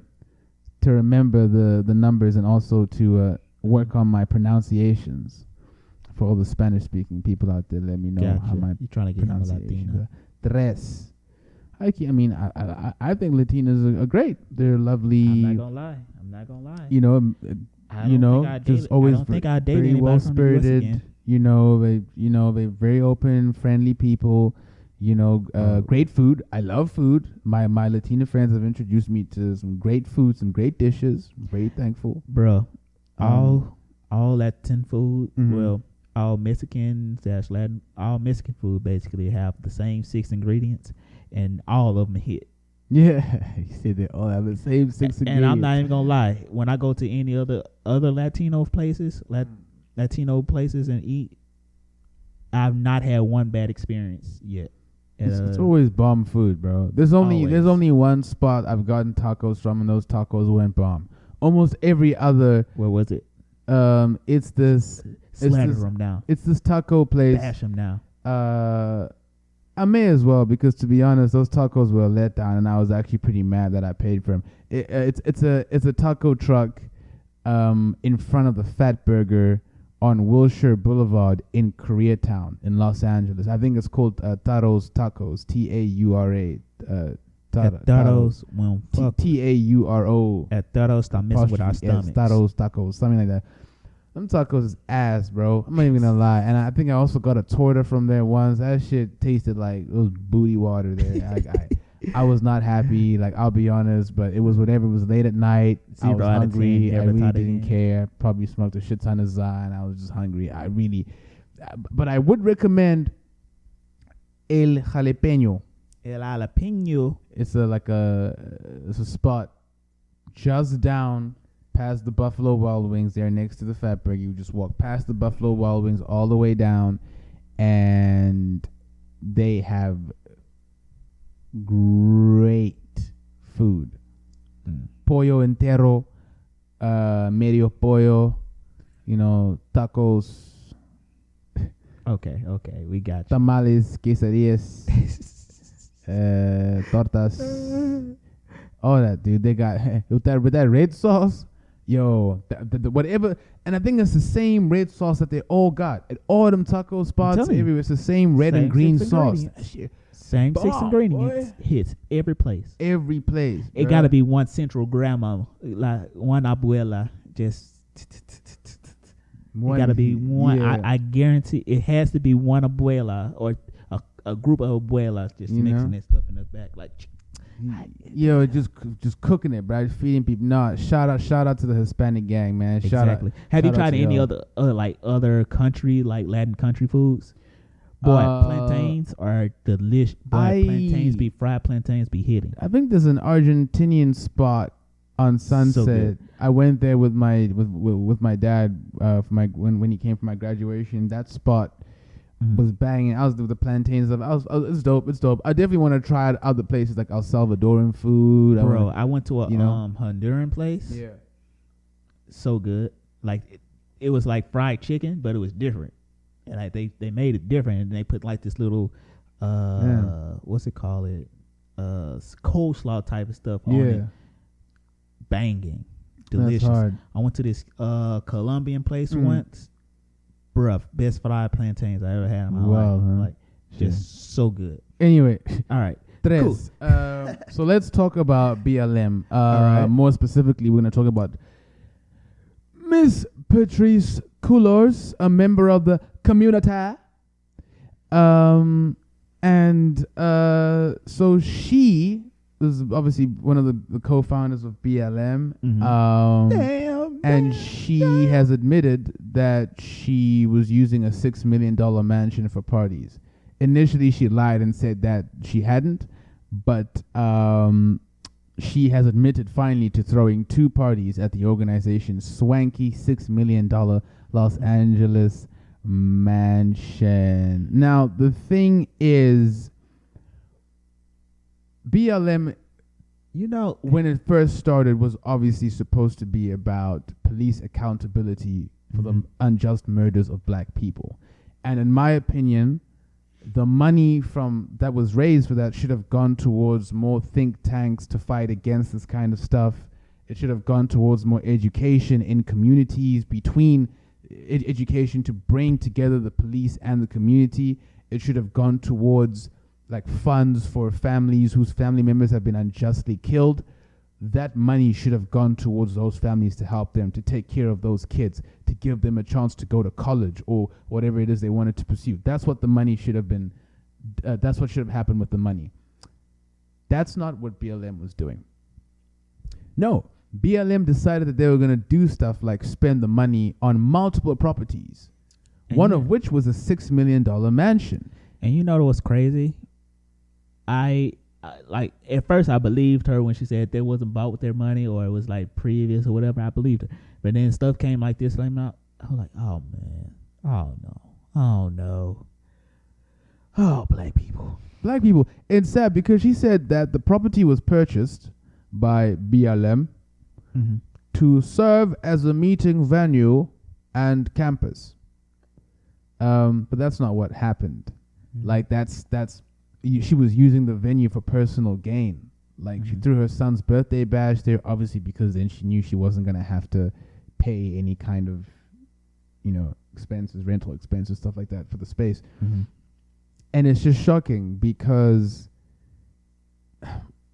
remember the numbers and also to work on my pronunciations. For all the Spanish-speaking people out there, let me know how my you trying to get Latino. Tres. I think Latinas are great. They're lovely. I'm not gonna lie. You know, just always very well spirited. They're very open, friendly people. Great food. I love food. My Latina friends have introduced me to some great food, some great dishes. I'm very thankful, bro. All Latin food. Well, all Mexican / Latin, all Mexican food basically have the same 6 ingredients, and all of them hit. Yeah, you said they all have the same 6 ingredients. And I'm not even gonna lie. When I go to any other Latino places, and eat, I've not had one bad experience yet. It's always bomb food, bro. There's only one spot I've gotten tacos from, and those tacos went bomb. Almost every other. Where was it? It's this. Slander them down. It's this taco place. Bash them down. I may as well, because to be honest, those tacos were a letdown, and I was actually pretty mad that I paid for them. It's a taco truck, in front of the Fat Burger on Wilshire Boulevard in Koreatown in Los Angeles. I think it's called Taro's Tacos. Taura. Taros. Tauro. At Taros, stop messing with our stomachs. Taro's Tacos, something like that. Them tacos is ass, bro. I'm not even gonna lie. And I think I also got a torta from there once. That shit tasted like it was booty water there. I was not happy. Like, I'll be honest, but it was whatever. It was late at night. I was hungry. I really didn't care. Probably smoked a shit ton of za, and I was just hungry. But I would recommend El Jalapeño. El Jalapeño. It's a spot just down past the Buffalo Wild Wings there next to the Fat Burger. You just walk past the Buffalo Wild Wings all the way down, and they have great food. Pollo entero, medio pollo, tacos. Okay, we got you. Tamales, quesadillas, tortas. All that, dude. They got with that red sauce. Yo, the whatever, and I think it's the same red sauce that they all got at all them taco spots everywhere. It's the same red and green sauce. Same 6 ingredients. Hits every place. Every place. It got to be one central grandma, like one abuela. Just it got to be one. Yeah. I guarantee it has to be one abuela or a group of abuelas just mixing that stuff in the back, like. Yo, just cooking it, bro. Feeding people. No, shout out to the Hispanic gang, man. Exactly. Have you tried any other country, like Latin country foods? Boy, plantains are delicious. Fried plantains be hitting. I think there's an Argentinian spot on Sunset. So I went there with my dad when he came for my graduation. That spot was banging. I was with the plantains. It's dope. It's dope. I definitely want to try other places like El Salvadoran food. Bro, I went to a Honduran place. Yeah, so good. Like it was like fried chicken, but it was different. And like they made it different, and they put like this little what's it called? Coleslaw type of stuff on it. Banging, delicious. I went to this Colombian place once. Bruh, best fried plantains I ever had in my life. Like, just so good. Anyway. All right. Tres. Cool. So let's talk about BLM. Right. More specifically, we're going to talk about Miss Patrisse Cullors, a member of the community. So she is obviously one of the co-founders of BLM. And she has admitted that she was using a $6 million mansion for parties. Initially, she lied and said that she hadn't, but she has admitted finally to throwing 2 parties at the organization's swanky $6 million Los Angeles mansion. Now, the thing is, BLM when it first started, was obviously supposed to be about police accountability for the unjust murders of black people. And in my opinion, the money that was raised for that should have gone towards more think tanks to fight against this kind of stuff. It should have gone towards more education in communities, between education to bring together the police and the community. It should have gone towards like funds for families whose family members have been unjustly killed. That money should have gone towards those families to help them, to take care of those kids, to give them a chance to go to college or whatever it is they wanted to pursue. That's what the money should have been. That's what should have happened with the money. That's not what BLM was doing. No, BLM decided that they were going to do stuff like spend the money on multiple properties, one of which was a $6 million mansion. And you know what's crazy? I like at first I believed her when she said they wasn't bought with their money or it was like previous or whatever. I believed her, but then stuff came like this. I'm like, oh man, oh no, oh black people. It's sad because she said that the property was purchased by BLM to serve as a meeting venue and campus. But that's not what happened. Like that's. She was using the venue for personal gain. Like she threw her son's birthday bash there, obviously because then she knew she wasn't going to have to pay any kind of, expenses, rental expenses, stuff like that for the space. And it's just shocking because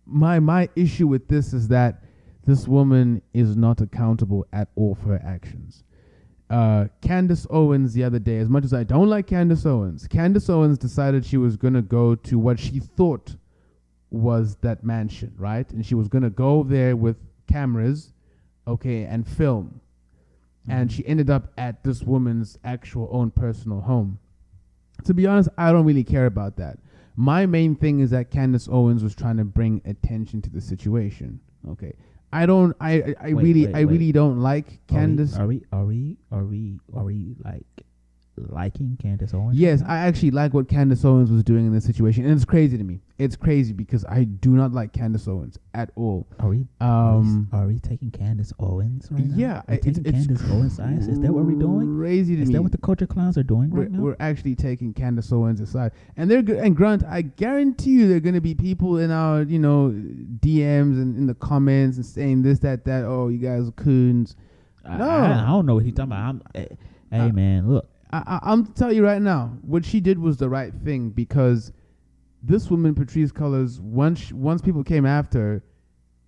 my issue with this is that this woman is not accountable at all for her actions. Candace Owens the other day, as much as I don't like Candace Owens decided she was going to go to what she thought was that mansion, right? And she was going to go there with cameras, and film. And she ended up at this woman's actual own personal home. To be honest, I don't really care about that. My main thing is that Candace Owens was trying to bring attention to the situation. Okay. I really don't like Candace. Are we like liking Candace Owens? Yes, I actually like what Candace Owens was doing in this situation, and it's crazy to me. It's crazy because I do not like Candace Owens at all. Are we taking Candace Owens right now? Yeah, it's Candace Owens science. Is that what we're doing? Crazy to me. Is that what the culture clowns are doing right now? We're actually taking Candace Owens aside, and they're good. And Grant, I guarantee you, there are going to be people in our DMs and in the comments and saying this, that. Oh, you guys are coons. No, I don't know what he's talking about. Hey man, look. I'm telling you right now, what she did was the right thing because this woman, Patrisse Cullors, once people came after her,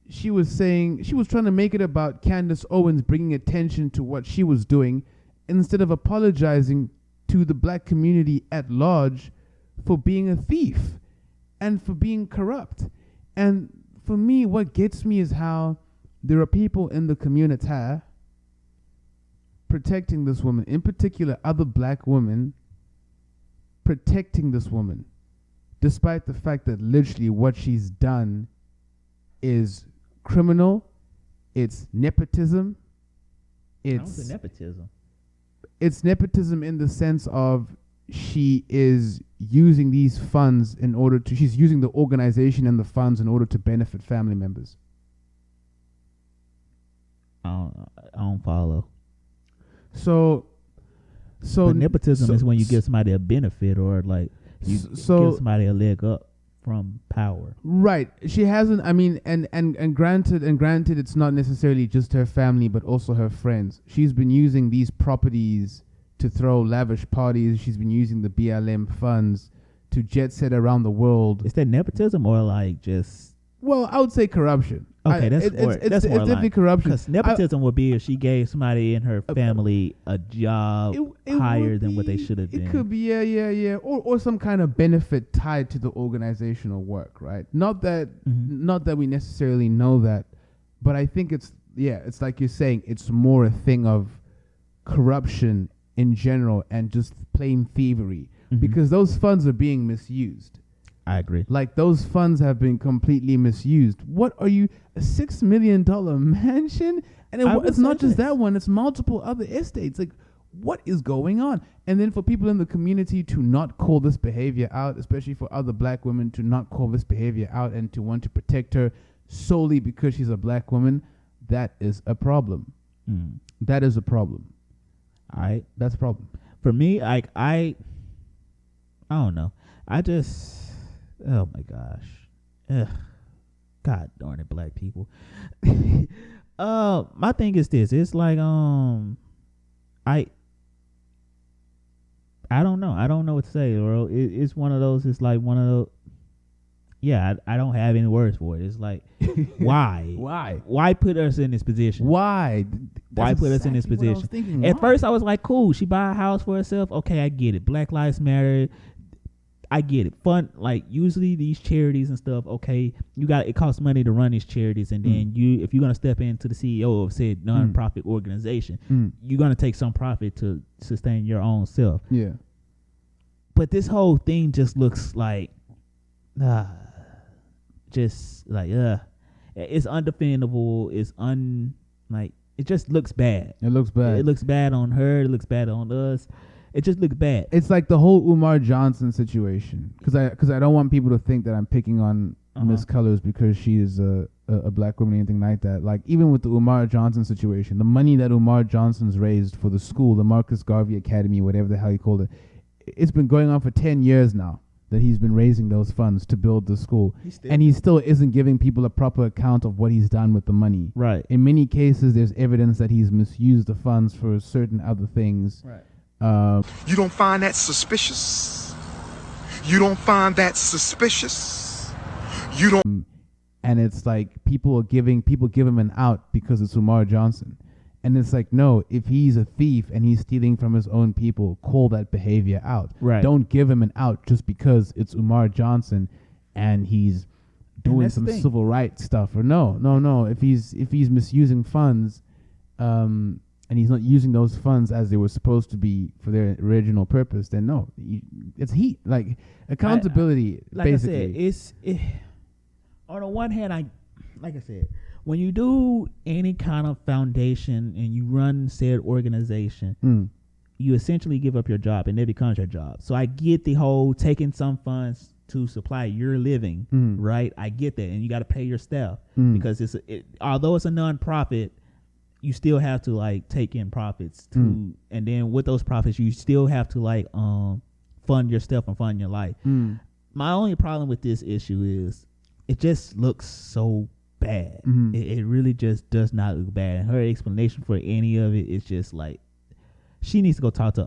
she was trying to make it about Candace Owens bringing attention to what she was doing instead of apologizing to the black community at large for being a thief and for being corrupt. And for me, what gets me is how there are people in the community protecting this woman, in particular other black women protecting this woman, despite the fact that literally what she's done is criminal. It's nepotism. It's nepotism. It's nepotism in the sense of she is using these funds she's using the organization and the funds in order to benefit family members. I don't follow. So nepotism is when you give somebody a benefit or like you give somebody a leg up from power. Right. She hasn't. I mean, and granted, it's not necessarily just her family, but also her friends. She's been using these properties to throw lavish parties. She's been using the BLM funds to jet set around the world. Is that nepotism or like just? Well, I would say corruption. Okay, that's more definitely corruption. Because nepotism would be if she gave somebody in her family a job higher than what they should have been. It could be, yeah. Or some kind of benefit tied to the organizational work, right? Not that we necessarily know that, but I think it's like you're saying, it's more a thing of corruption in general and just plain thievery because those funds are being misused. I agree. Like those funds have been completely misused. What are you, a $6 million mansion? And it's not just that one, it's multiple other estates. Like what is going on? And then for people in the community to not call this behavior out, especially for other black women to not call this behavior out and to want to protect her, solely because she's a black woman, that is a problem. That is a problem. All right, that's a problem for me. Like I don't know. I just, oh my gosh, ugh. God darn it, black people. My thing is this. It's like I don't know. I don't know what to say, bro. It's one of those. It's like one of those. Yeah, I don't have any words for it. It's like, why? Why put us in this position? Why Put us in this position? At first, I was like, cool. She buy a house for herself. Okay, I get it. Black Lives Matter. I get it. Fun. Like usually these charities and stuff. Okay, it costs money to run these charities, and then if you're gonna step into the CEO of said nonprofit organization, you're gonna take some profit to sustain your own self. Yeah. But this whole thing just looks like, it's undefendable. It just looks bad. It looks bad. It looks bad on her. It looks bad on us. It just looks bad. It's like the whole Umar Johnson situation. Because I don't want people to think that I'm picking on Miss Cullors because she is a black woman or anything like that. Like even with the Umar Johnson situation, the money that Umar Johnson's raised for the school, the Marcus Garvey Academy, whatever the hell he called it, it's been going on for 10 years now that he's been raising those funds to build the school. He still isn't giving people a proper account of what he's done with the money. Right. In many cases, there's evidence that he's misused the funds for certain other things. Right. You don't find that suspicious? You don't find that suspicious? You don't. And it's like people give him an out because it's Umar Johnson. And it's like, no, if he's a thief and he's stealing from his own people, call that behavior out. Right. Don't give him an out just because it's Umar Johnson and he's doing some civil rights stuff. Or no. If he's misusing funds, and he's not using those funds as they were supposed to be for their original purpose, then no, it's heat. Like accountability. Like basically. I said, on the one hand, like I said, when you do any kind of foundation and you run said organization, you essentially give up your job and it becomes your job. So I get the whole taking some funds to supply your living, right? I get that, and you got to pay your staff because although it's a non-profit, you still have to like take in profits too, and then with those profits, you still have to like fund your stuff and fund your life. My only problem with this issue is it just looks so bad. It really just does not look bad, and her explanation for any of it is just like she needs to go talk to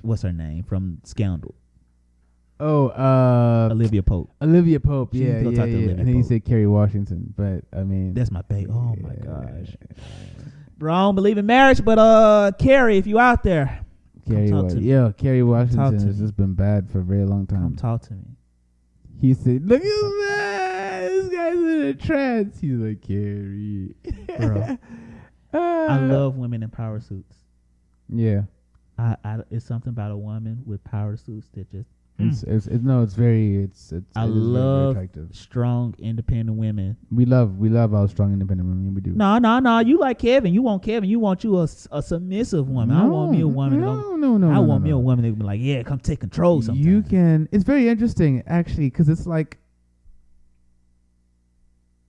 what's her name from Scandal. Olivia Pope. Olivia Pope, yeah. And then he said Kerry Washington, but I mean that's my baby. Oh my gosh, bro, I don't believe in marriage, but Kerry, if you out there, Kerry Washington has just been bad for a very long time. Come talk to me. He said, "Look at this guy's in a trance." He's like, Kerry, bro. I love women in power suits. Yeah, it's something about a woman with power suits that just. It's very love very attractive. Strong, independent women. We love our strong, independent women. We do. No. You like Kevin. You want Kevin. You want you a submissive woman. I want me a woman. No. I want me a woman that would be like, yeah, come take control. Sometimes. You can. It's very interesting actually, because it's like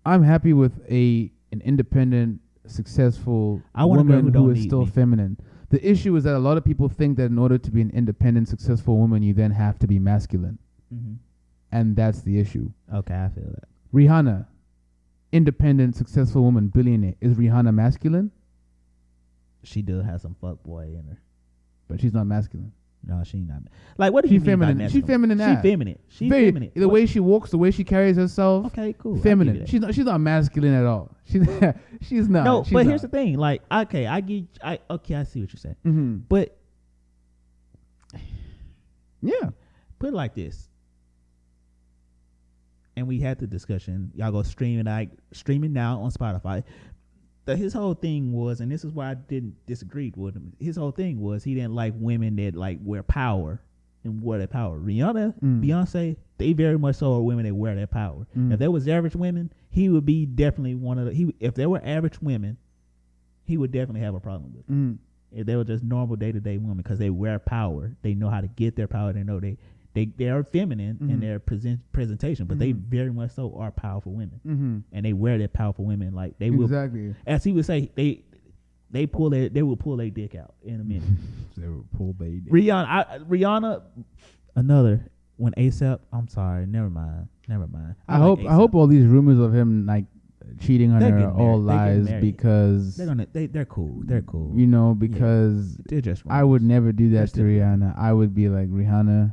I'm happy with an independent, successful woman who is still feminine. The issue is that a lot of people think that in order to be an independent, successful woman, you then have to be masculine. And that's the issue. Okay, I feel that. Rihanna, independent, successful woman, billionaire. Is Rihanna masculine? She does have some fuckboy in her. But she's not masculine. No, she not. Like, what do you mean by masculine? She's feminine. She's feminine. The way she walks, the way she carries herself. Okay, cool. Feminine. She's not masculine at all. She's not. No, but here's the thing. Like, okay, I see what you're saying. But yeah, put it like this. And we had the discussion. Y'all go streaming now on Spotify. His whole thing was, and this is why I didn't disagree with him. His whole thing was he didn't like women that like wear power and wear their power. Rihanna, Beyonce, they very much so are women that wear their power. If there was average women, he would be definitely one of the. If there were average women, he would definitely have a problem with. If they were just normal day-to-day women, because they wear power, they know how to get their power. They know They are feminine in their presentation, but they very much so are powerful women, and they wear their powerful women like they will. Exactly. As he would say, they will pull their dick out in a minute. They will pull their dick. Rihanna, another when ASAP. I'm sorry, never mind. I hope all these rumors of him like cheating on her are all lies because they're cool. They're cool. You know, because they're just I would never do that to Rihanna. I would be like, Rihanna,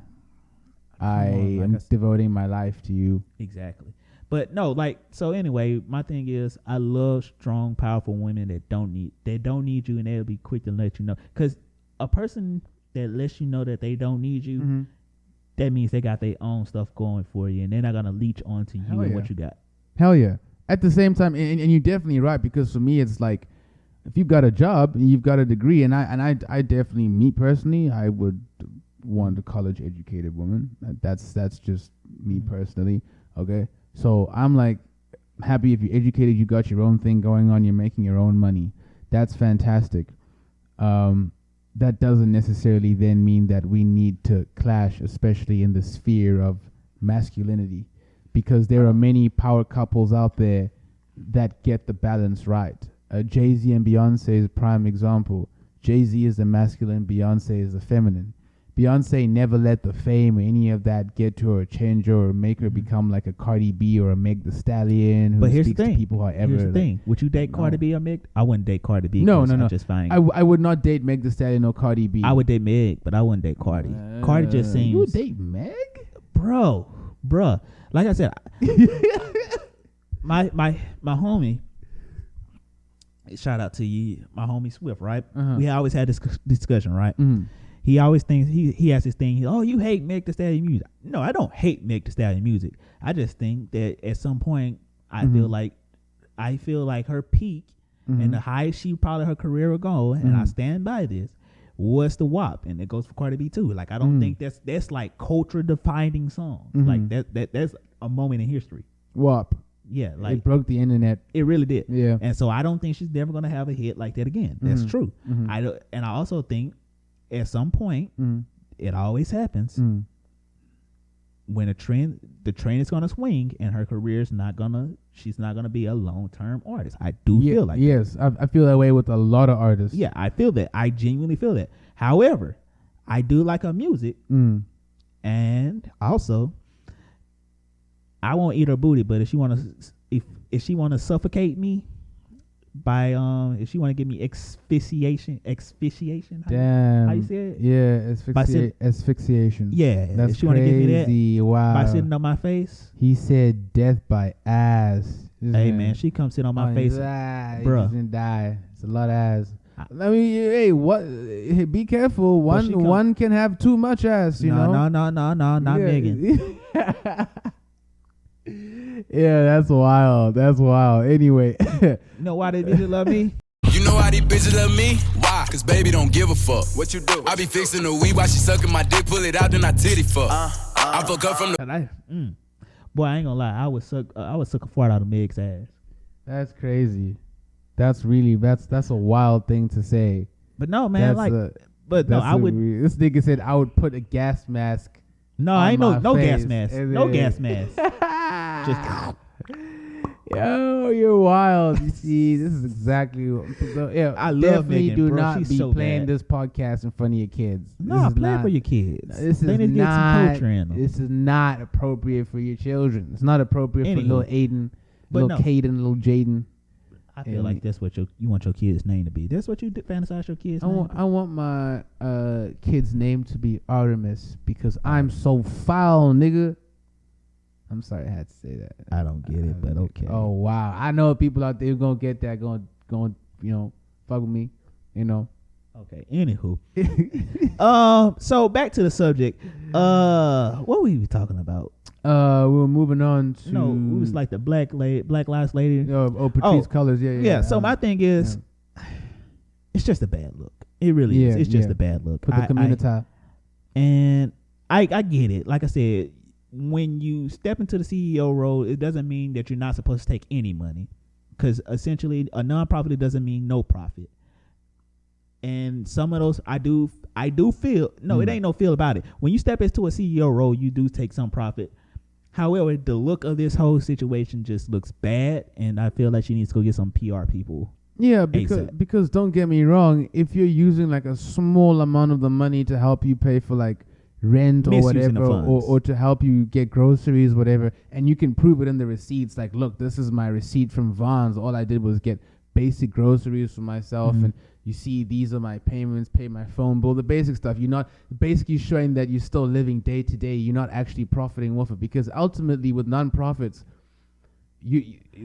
I am devoting my life to you. Exactly. But no, like, so anyway, my thing is I love strong, powerful women that don't need you, and they'll be quick to let you know. Because a person that lets you know that they don't need you, that means they got their own stuff going for you, and they're not gonna leech onto you and what you got. Hell yeah. At the same time, and you're definitely right, because for me it's like, if you've got a job and you've got a degree, and I definitely, me personally, I would want a college educated woman. That's just me personally. Okay, so I'm like happy if you're educated, you got your own thing going on, you're making your own money. That's fantastic. That doesn't necessarily then mean that we need to clash, especially in the sphere of masculinity, because there are many power couples out there that get the balance right. Jay-Z and Beyonce is a prime example. Jay-Z is the masculine, Beyonce is the feminine. Beyonce never let the fame or any of that get to her, change her, or make her become like a Cardi B or a Meg Thee Stallion who speaks to people however. Here's the thing. Would you date Cardi B or Meg? I wouldn't date Cardi B. No. Just fine. I would not date Meg Thee Stallion or Cardi B. I would date Meg, but I wouldn't date Cardi. Cardi just seems... You would date Meg? Bruh. Like I said, my homie, shout out to you, my homie Swift, right? We always had this discussion, right? He always thinks he has this thing. Oh, you hate Meg Thee Stallion music? No, I don't hate Meg Thee Stallion music. I just think that at some point, I feel like her peak and the highest she probably her career will go, and I stand by this. Was the WAP, and it goes for Cardi B too. Like I don't think that's like culture defining song. Like that's a moment in history. WAP. Yeah, like it broke the internet. It really did. Yeah, and so I don't think she's never gonna have a hit like that again. That's true. I also think at some point it always happens when the train is gonna swing and her career is she's not gonna be a long-term artist. I do feel like that. I feel that way with a lot of artists. Yeah, I feel that. I genuinely feel that. However, I do like her music, and also I won't eat her booty. But if she wanna suffocate me by if she wanna give me asphyxiation. Damn. How you say it? Yeah, asphyxiation. Yeah, that's if she wanna give me that, wow. by sitting on my face. He said death by ass. Hey man, she come sit on my face, bruh. He's gonna die. It's a lot of ass. Be careful. One can have too much ass. You know. No, not Megan. Yeah, that's wild. Anyway, you know why they bitches love me? You know why these bitches love me? Why? Cause baby don't give a fuck. What you do? I be fixing the weed while she sucking my dick, pull it out, then I titty fuck. I fuck up from the. Boy, I ain't gonna lie. I would suck a fart out of Meg's ass. That's crazy. That's a wild thing to say. But no, man, I would. This nigga said I would put a gas mask. No, I ain't no gas mask. No gas mask. Just. Yo, you're wild. You see, this is exactly. I love Megan. Do not be playing this podcast in front of your kids. No, play for your kids. This is not appropriate for your children. It's not appropriate for little Aiden, little Caden, little Jaden. I feel like that's what you want your kid's name to be. That's what you fantasize your kid's name. I want my kid's name to be Artemis because I'm so foul, nigga. I'm sorry I had to say that. I don't get it, but okay. Oh wow, I know people out there who gonna get that, going, fuck with me, Okay. Anywho, so back to the subject. What were we talking about? We were moving on to. No, it was like the Black Lives Lady. Patrisse Cullors. Yeah. So my thing is, it's just a bad look. It really is. It's just a bad look for the community. And I get it. Like I said, when you step into the CEO role, it doesn't mean that you're not supposed to take any money, because essentially a nonprofit doesn't mean no profit. And some of those I do feel. No, it ain't no feel about it. When you step into a CEO role, you do take some profit. However, the look of this whole situation just looks bad, and I feel like she needs to go get some PR people. Yeah, because don't get me wrong, if you're using like a small amount of the money to help you pay for like rent or whatever, or to help you get groceries, whatever, and you can prove it in the receipts, like, look, this is my receipt from Vons. All I did was get basic groceries for myself, and you see these are my payments, pay my phone bill, the basic stuff. You're not basically showing that you're still living day to day. You're not actually profiting off it, because ultimately with nonprofits,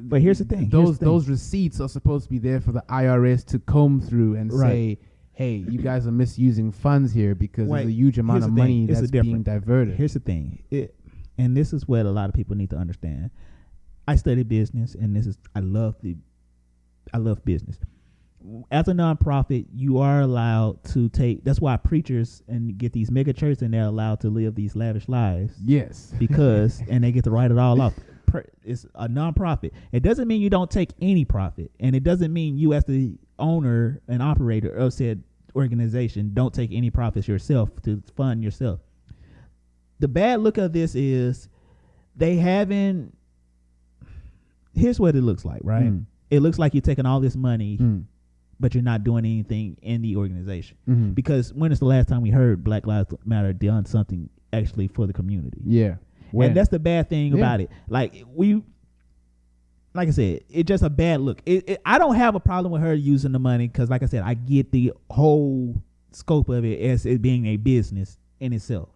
but here's the thing. Those receipts are supposed to be there for the IRS to comb through and say, hey, you guys are misusing funds here because there's a huge amount of money that's being diverted. Here's the thing. And this is what a lot of people need to understand. I study business, and I love business. As a nonprofit, you are allowed to take. That's why preachers and get these mega churches, and they're allowed to live these lavish lives. Yes, because and they get to write it all off. It's a nonprofit. It doesn't mean you don't take any profit, and it doesn't mean you, as the owner and operator of said organization, don't take any profits yourself to fund yourself. The bad look of this is they haven't. Here's what it looks like, right? It looks like you're taking all this money, but you're not doing anything in the organization. Because when is the last time we heard Black Lives Matter done something actually for the community? Yeah. And that's the bad thing about it. Like I said, it's just a bad look. I don't have a problem with her using the money, because, like I said, I get the whole scope of it as it being a business in itself.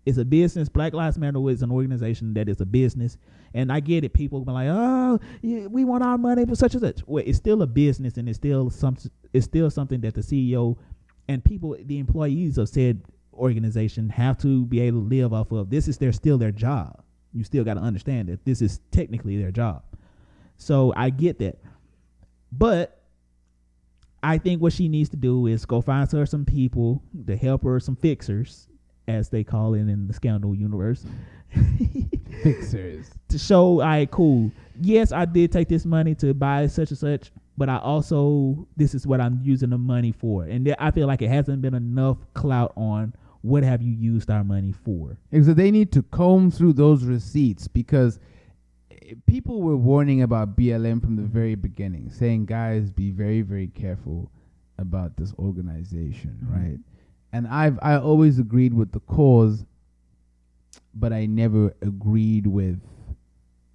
It's a business. Black Lives Matter is an organization that is a business, and I get it. People be like, "Oh, yeah, we want our money for such and such." Well, it's still a business, and it's still something that the CEO and people, the employees of said organization, have to be able to live off of. This is still their job. You still got to understand that this is technically their job. So I get that, but I think what she needs to do is go find her some people to help her, some fixers, as they call it in the scandal universe. Fixers. To show, all right, cool. Yes, I did take this money to buy such and such, but I also, this is what I'm using the money for. And I feel like it hasn't been enough clout on what have you used our money for. So they need to comb through those receipts, because people were warning about BLM from the very beginning, saying, guys, be very, very careful about this organization, right? And I always agreed with the cause, but I never agreed with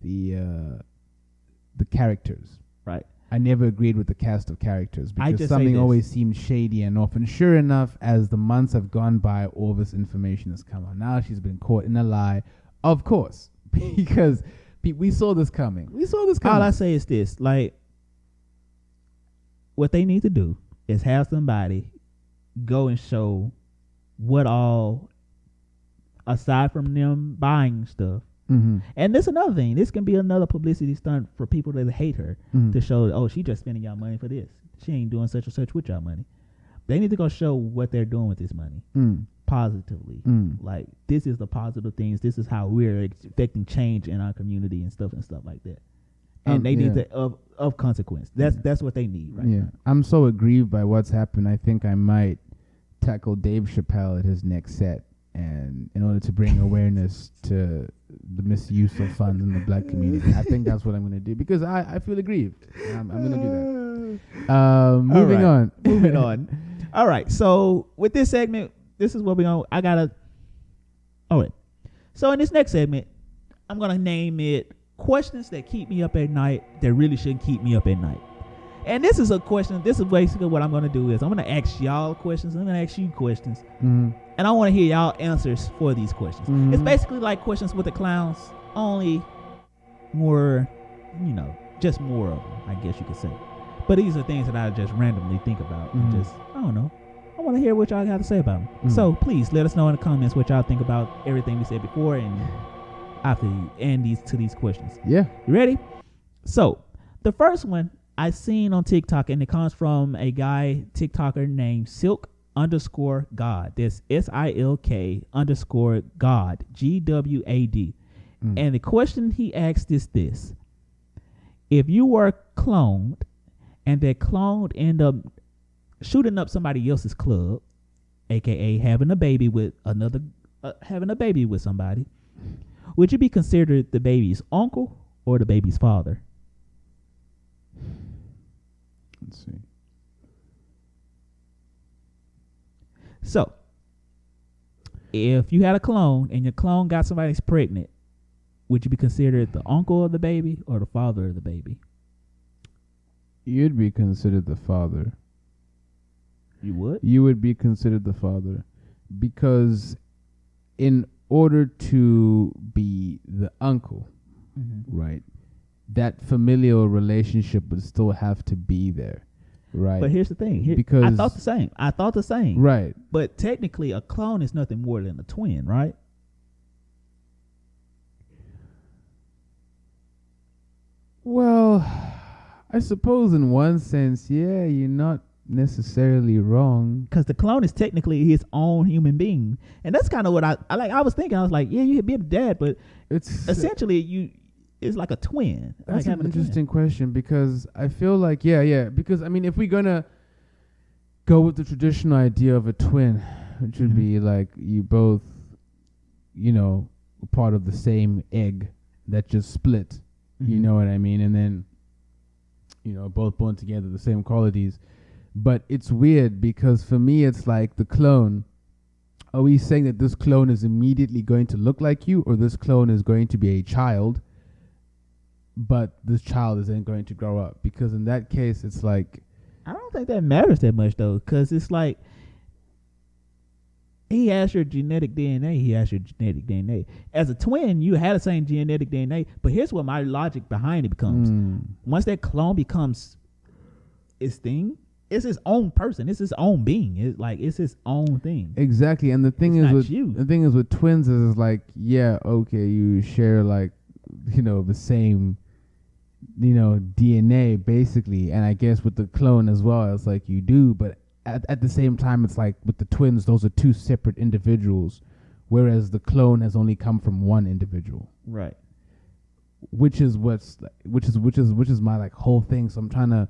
the characters, right? I never agreed with the cast of characters, because something always seemed shady and off. And sure enough, as the months have gone by, all this information has come out. Now she's been caught in a lie, of course, because we saw this coming. All I say is this: like, what they need to do is have somebody go and show what all, aside from them buying stuff. And this another thing. This can be another publicity stunt for people that hate her, to show, oh, she just spending y'all money for this. She ain't doing such and such with y'all money. They need to go show what they're doing with this money positively. Like, this is the positive things. This is how we're expecting change in our community and stuff like that. And they need to of consequence. That's what they need right now. I'm so aggrieved by what's happened. I think I might tackle Dave Chappelle at his next set, and in order to bring awareness to the misuse of funds in the black community. I think that's what I'm going to do, because I feel aggrieved. I'm going to do that. Moving on. All right. So with this segment, this is what we're going to... All right. So in this next segment, I'm going to name it Questions That Keep Me Up at Night That Really Shouldn't Keep Me Up at Night. And this is a question. This is basically what I'm going to do is I'm going to ask y'all questions. I'm going to ask you questions. And I want to hear y'all answers for these questions. It's basically like Questions with the Clowns, only more, just more of them, I guess you could say. But these are things that I just randomly think about. And just, I don't know. I want to hear what y'all got to say about them. So please let us know in the comments what y'all think about everything we said before and after and these questions. Yeah. You ready? So the first one I seen on TikTok, and it comes from a guy, TikToker named Silk_God. That's SILK_God, GWAD. And the question he asked is this: if you were cloned and that clone end up shooting up somebody else's club, aka having a baby with somebody, would you be considered the baby's uncle or the baby's father? Let's see. So, if you had a clone and your clone got somebody's pregnant, would you be considered the uncle of the baby or the father of the baby? You'd be considered the father. You would? You would be considered the father because in order to be the uncle, right, that familial relationship would still have to be there, right? But here's the thing. Because I thought the same. Right. But technically, a clone is nothing more than a twin, right? Well, I suppose in one sense, yeah, you're not necessarily wrong. Because the clone is technically his own human being. And that's kind of what I like. I was thinking, I was like, yeah, you could be the dad, but it's essentially it's like a twin. That's like an interesting question because I feel like, because I mean, if we're going to go with the traditional idea of a twin, which would be like you both, part of the same egg that just split, you know what I mean? And then, both born together, the same qualities. But it's weird because for me, it's like the clone. Are we saying that this clone is immediately going to look like you, or this clone is going to be a child, but this child isn't going to grow up? Because in that case, it's like... I don't think that matters that much, though, because it's like he has your genetic DNA. He has your genetic DNA. As a twin, you had the same genetic DNA, but here's what my logic behind it becomes. Once that clone becomes his thing, it's his own person. It's his own being. It's his own thing. Exactly. And the thing is with twins is like, yeah, okay, you share like, the same, DNA basically. And I guess with the clone as well, it's like you do, but at the same time, it's like with the twins, those are two separate individuals, whereas the clone has only come from one individual. Right. Which is my like whole thing. So I'm trying to,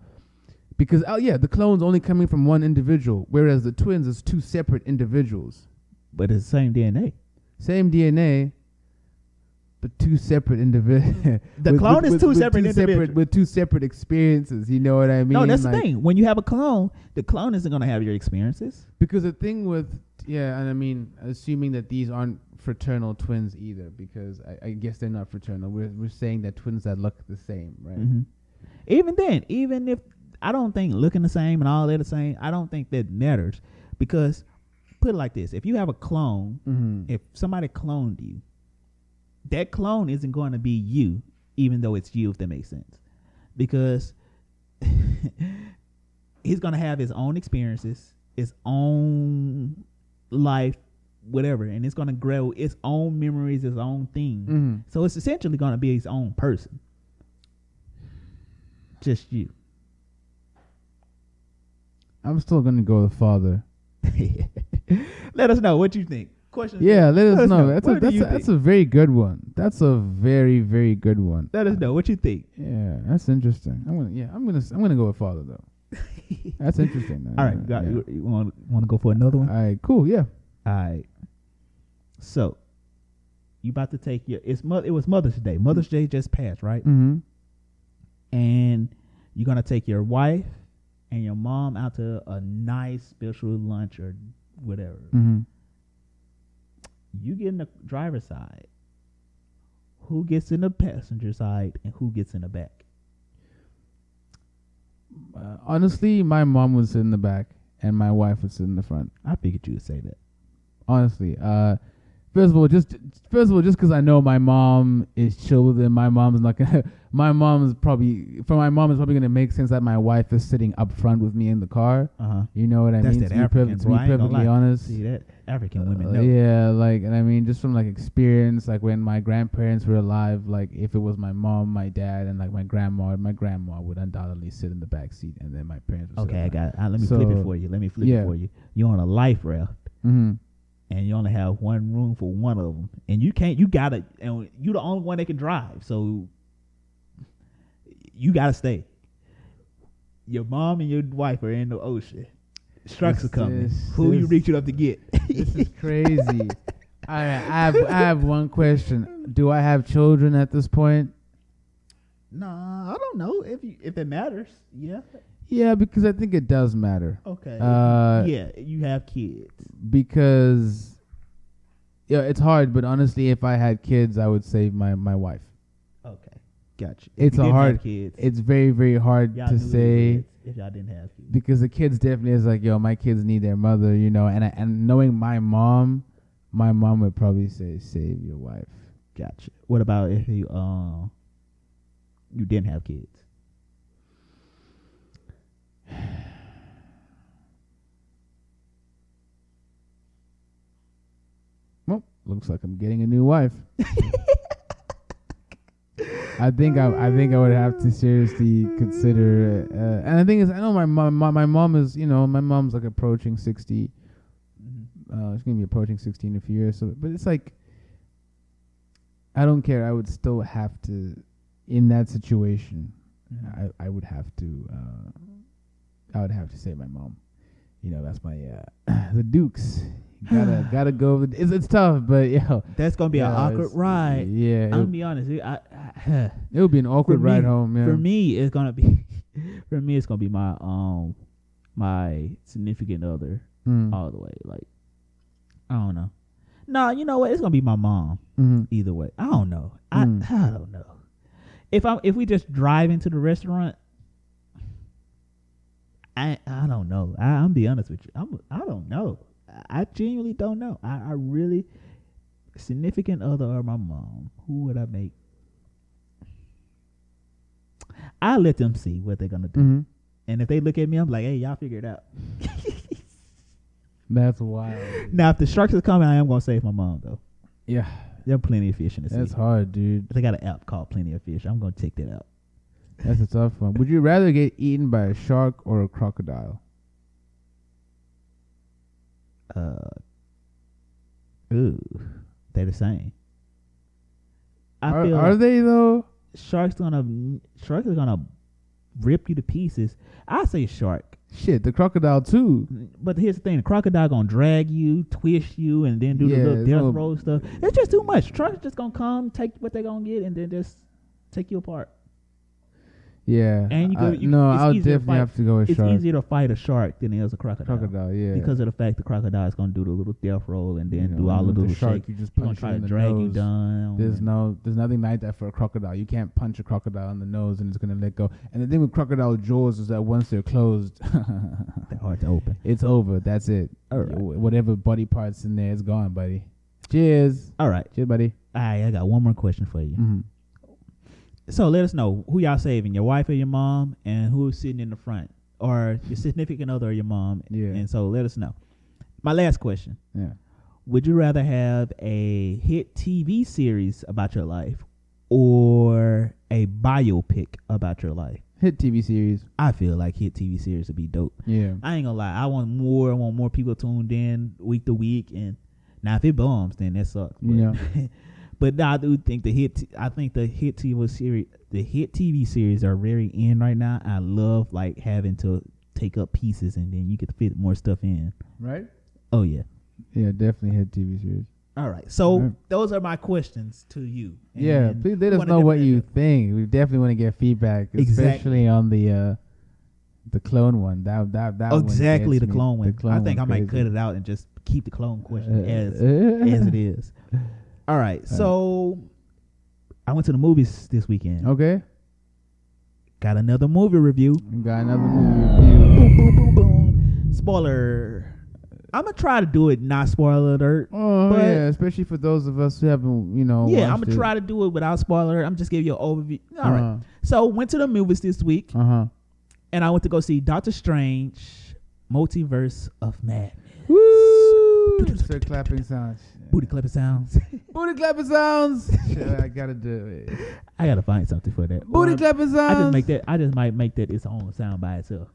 because the clone's only coming from one individual, whereas the twins is two separate individuals. But it's the same DNA. Same DNA, but two separate individuals. The clone is two separate individuals. With two separate experiences, you know what I mean? No, that's the thing. When you have a clone, the clone isn't going to have your experiences. Because the thing with, and I mean, assuming that these aren't fraternal twins either, because I guess they're not fraternal. We're saying that twins that look the same, right? Even then, even if I don't think looking the same and all they're the same, I don't think that matters. Because, put it like this, if you have a clone, if somebody cloned you, that clone isn't going to be you, even though it's you, if that makes sense. Because he's going to have his own experiences, his own life, whatever, and it's going to grow its own memories, its own thing. So it's essentially going to be his own person. Just you. I'm still going to go with father. Let us know what you think. Questions? Yeah, let us know. That's a very good one. That's a very, very good one. Let us know what you think. Yeah, that's interesting. I'm gonna go with father though. That's interesting. All right, you want to go for another one? All right, cool. Yeah. All right. So, you about to take it was Mother's Day. Mother's Day just passed, right? And you're gonna take your wife and your mom out to a nice special lunch or whatever. You get in the driver's side. Who gets in the passenger side and who gets in the back? Honestly, my mom would sit in the back and my wife would sit in the front. I figured you would say that. Honestly, first of all, just because I know my mom is chill with it, my mom is probably gonna make sense that my wife is sitting up front with me in the car. You know what I mean? That's that African. To be perfectly honest, see that African women know. Yeah, like, and I mean, just from like experience, like when my grandparents were alive, like if it was my mom, my dad, and like my grandma would undoubtedly sit in the back seat, and then my parents would sit I got it. Let me flip it for you. You're on a life raft. And you only have one room for one of them, and you're the only one that can drive, so you gotta stay. Your mom and your wife are in the ocean. Sharks are coming. Who you reaching up to get? This is crazy. I have one question. Do I have children at this point? Nah, I don't know if it matters. Yeah. Yeah, because I think it does matter. Okay. Yeah, you have kids. Because it's hard, but honestly, if I had kids, I would save my wife. Okay, gotcha. It's It's very, very hard to say if y'all didn't have kids, because the kids definitely is like, my kids need their mother, and knowing my mom would probably say, save your wife. Gotcha. What about if you didn't have kids? Well, looks like I'm getting a new wife. I think I would have to seriously consider. And the thing is, I know my mom is, my mom's like approaching 60. She's gonna be approaching 60 in a few years. So, but it's like, I don't care. I would still have to, in that situation, I would have to. I would have to say my mom. That's my the Dukes. Gotta go. It's tough, but that's gonna be an awkward ride. Yeah, I'm gonna be honest. It would be an awkward ride home. Yeah. For me, it's gonna be. For me, it's gonna be my my significant other all the way. Like, I don't know. No, you know what? It's gonna be my mom. Either way, I don't know. I don't know. If we just drive into the restaurant. I don't know. I'm be honest with you. I don't know. I genuinely don't know. I really significant other or my mom. Who would I make? I'll let them see what they're gonna do. And if they look at me, I'm like, hey, y'all figure it out. That's wild. Now if the Sharks are coming, I am gonna save my mom though. Yeah. There are plenty of fish in the sea. That's hard, dude. They got an app called Plenty of Fish. I'm gonna check that out. That's a tough one. Would you rather get eaten by a shark or a crocodile? They're the same. Are they though? Sharks are gonna rip you to pieces. I say shark. Shit, the crocodile too. But here's the thing: the crocodile gonna drag you, twist you, and then do the little death roll stuff. It's just too much. Sharks just gonna come, take what they're gonna get, and then just take you apart. Yeah, and I'll definitely have to go with shark. It's easier to fight a shark than it is a crocodile. Yeah, because of the fact the crocodile is gonna do the little death roll and then do all the little shark. You just punch try to in the drag nose. You down. There's nothing like that for a crocodile. You can't punch a crocodile in the nose and it's gonna let go. And the thing with crocodile jaws is that once they're closed, they're hard to open. It's over. That's it. All right. Whatever body parts in there, it's gone, buddy. Cheers. All right. Cheers, buddy. All right, I got one more question for you. So let us know who y'all saving, your wife or your mom, and who's sitting in the front, or your significant other or your mom. Yeah. And so let us know. My last question. Yeah. Would you rather have a hit TV series about your life or a biopic about your life? Hit TV series. I feel like hit TV series would be dope. Yeah. I ain't gonna lie. I want more people tuned in week to week. And now if it bombs, then that sucks. But yeah. But I do think the hit TV series are very in right now. I love like having to take up pieces and then you get to fit more stuff in. Right? Oh yeah. Yeah, definitely hit TV series. All right. So those are my questions to you. And yeah, please let us know what you think. We definitely want to get feedback, especially on the clone one. That exactly one the clone one. I think I might cut it out and just keep the clone question as it is. All right, so I went to the movies this weekend. Okay. Got another movie review. Boom, boom, boom, boom. Spoiler. I'm going to try to do it not spoiler alert. Oh, yeah, especially for those of us who haven't, Yeah, I'm going to try to do it without spoiler alert. I'm just giving you an overview. All right. So, went to the movies this week. And I went to go see Doctor Strange, Multiverse of Madness. Woo! Start clapping sounds. Booty clapping sounds. Booty clapping sounds. I gotta do it. I gotta find something for that. Booty clapping sounds. I just might make that its own sound by itself.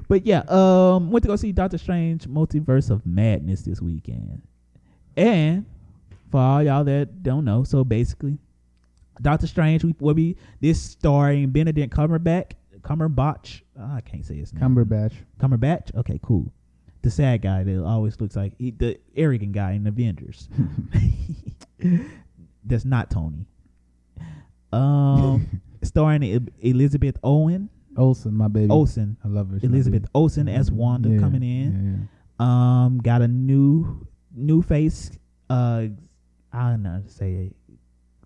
But yeah, went to go see Doctor Strange, Multiverse of Madness this weekend. And for all y'all that don't know, so basically, Doctor Strange will be this starring Benedict Cumberbatch. Cumberbatch. I can't say his name. Cumberbatch. Okay, cool. The sad guy that always looks like the arrogant guy in Avengers. That's not Tony. Starring Elizabeth Olsen, my baby. Olsen. I love her. Elizabeth Olsen as Wanda coming in. Yeah. Got a new face. I don't know how to say it.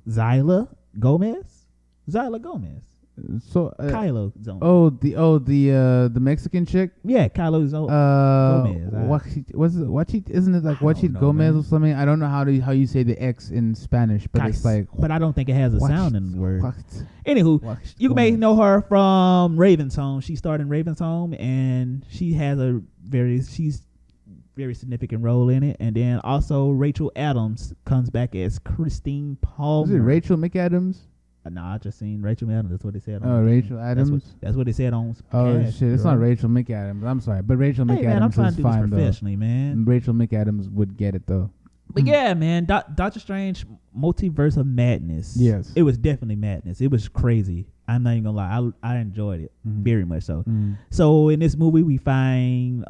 Zyla Gomez. So Kylo Zone. The Mexican chick. Yeah, Kylo Gomez. Isn't it like Wachit Gomez or something? I don't know how you say the X in Spanish, but it's like. But I don't think it has a sound in the word. Anywho, you may know her from Raven's Home. She starred in Raven's Home, and she has she's very significant role in it. And then also Rachel Adams comes back as Christine Palmer. Is it Rachel McAdams? No, I just seen Rachel Adams. That's what they said. Rachel Adams. That's what they said on. Shit! It's not Rachel McAdams. I'm sorry, but Rachel McAdams man, I'm trying to do this fine professionally, though. man. Rachel McAdams would get it though. But yeah, man, Doctor Strange, Multiverse of Madness. Yes, it was definitely madness. It was crazy. I'm not even gonna lie. I enjoyed it very much so. So in this movie, we find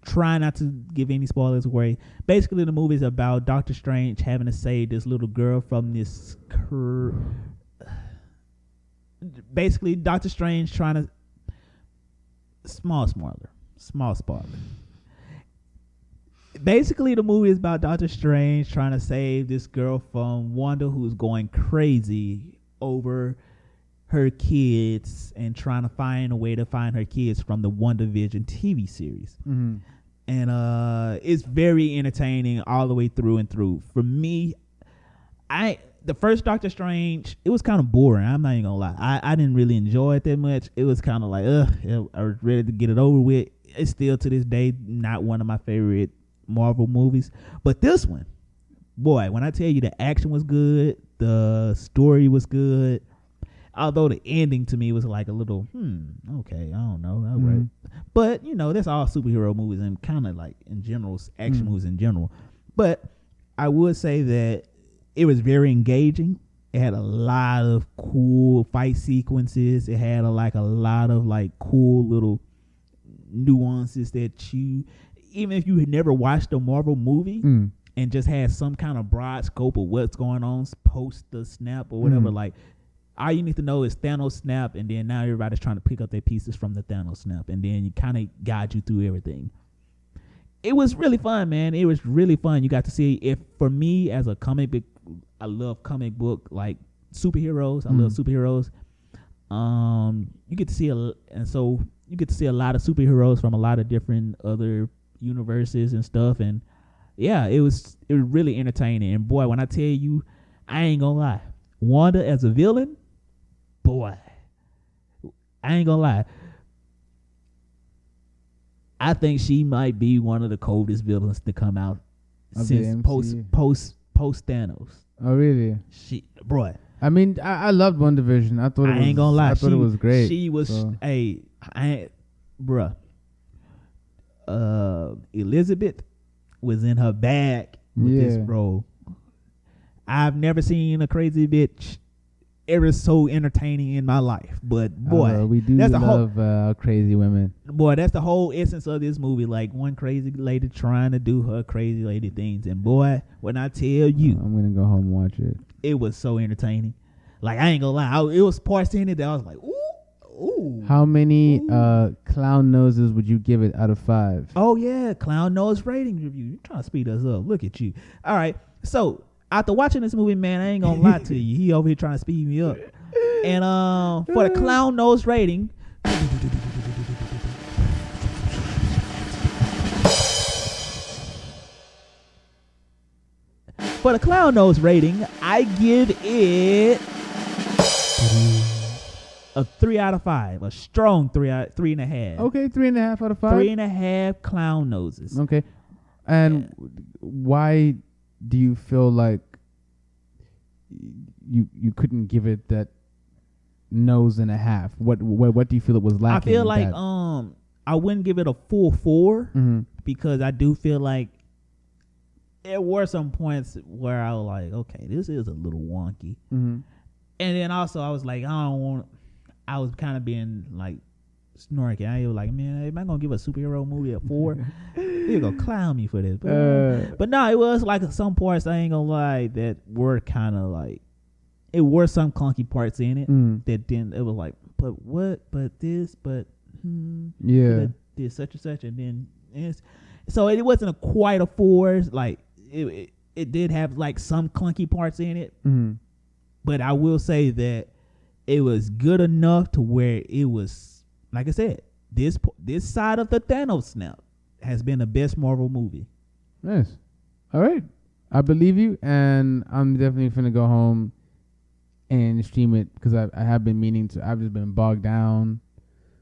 try not to give any spoilers away. Basically, the movie is about Doctor Strange having to save this little girl from this. Basically, Doctor Strange trying to. Small spoiler. Basically, the movie is about Doctor Strange trying to save this girl from Wanda, who's going crazy over her kids and trying to find a way to find her kids from the WandaVision TV series. And it's very entertaining all the way through and through. For me, the first Doctor Strange, it was kind of boring. I'm not even gonna lie. I didn't really enjoy it that much. It was kind of like, I was ready to get it over with. It's still to this day not one of my favorite Marvel movies. But this one, boy, when I tell you the action was good, the story was good. Although the ending to me was like a little, okay, I don't know. All right. But, that's all superhero movies and kind of like in general, action movies in general. But I would say that it was very engaging. It had a lot of cool fight sequences. It had a lot of cool little nuances that even if you had never watched a Marvel movie and just had some kind of broad scope of what's going on post the snap or whatever, all you need to know is Thanos snap, and then now everybody's trying to pick up their pieces from the Thanos snap, and then you kind of guide you through everything. It was really fun, man. It was really fun. You got to see for me as a comic book, I love comic book like superheroes. I love superheroes. You get to see you get to see a lot of superheroes from a lot of different other universes and stuff, and yeah, it was really entertaining. And boy, when I tell you, I ain't gonna lie, Wanda as a villain. Boy, I ain't gonna lie. I think she might be one of the coldest villains to come out since post Thanos. Oh really? Boy. I mean, I loved WandaVision. I thought ain't gonna lie. I thought it was great. She was Elizabeth was in her bag with this role. I've never seen a crazy bitch ever so entertaining in my life. But boy, we do love crazy women. Boy, that's the whole essence of this movie. Like one crazy lady trying to do her crazy lady things. And boy, when I tell you, I'm gonna go home and watch it. It was so entertaining. Like I ain't gonna lie, it was parts in it that I was like, ooh. How many clown noses would you give it out of 5? Oh yeah, clown nose rating review. You're trying to speed us up. Look at you. All right, so. After watching this movie, man, I ain't gonna lie to you. He over here trying to speed me up. And for the clown nose rating, I give it a 3 out of 5. A strong 3.5. Okay, 3.5 out of 5. 3.5 clown noses. Okay. And why do you feel like you couldn't give it that nose and a half? What do you feel it was lacking? I feel like I wouldn't give it a full 4 because I do feel like there were some points where I was like, okay, this is a little wonky. And then also I was like, I was kind of being like snorking. I was like, man, am I gonna give a superhero movie a 4? You're gonna clown me for this. But no, it was like some parts, I ain't gonna lie, that were kind of like, it were some clunky parts in it that didn't, it was like, but what, but this, but did such and such, and then so it wasn't quite a 4. Like it did have like some clunky parts in it, but I will say that it was good enough to where it was, like I said, this side of the Thanos snap has been the best Marvel movie. Nice. All right, I believe you, and I'm definitely finna go home and stream it because I have been meaning to. I've just been bogged down.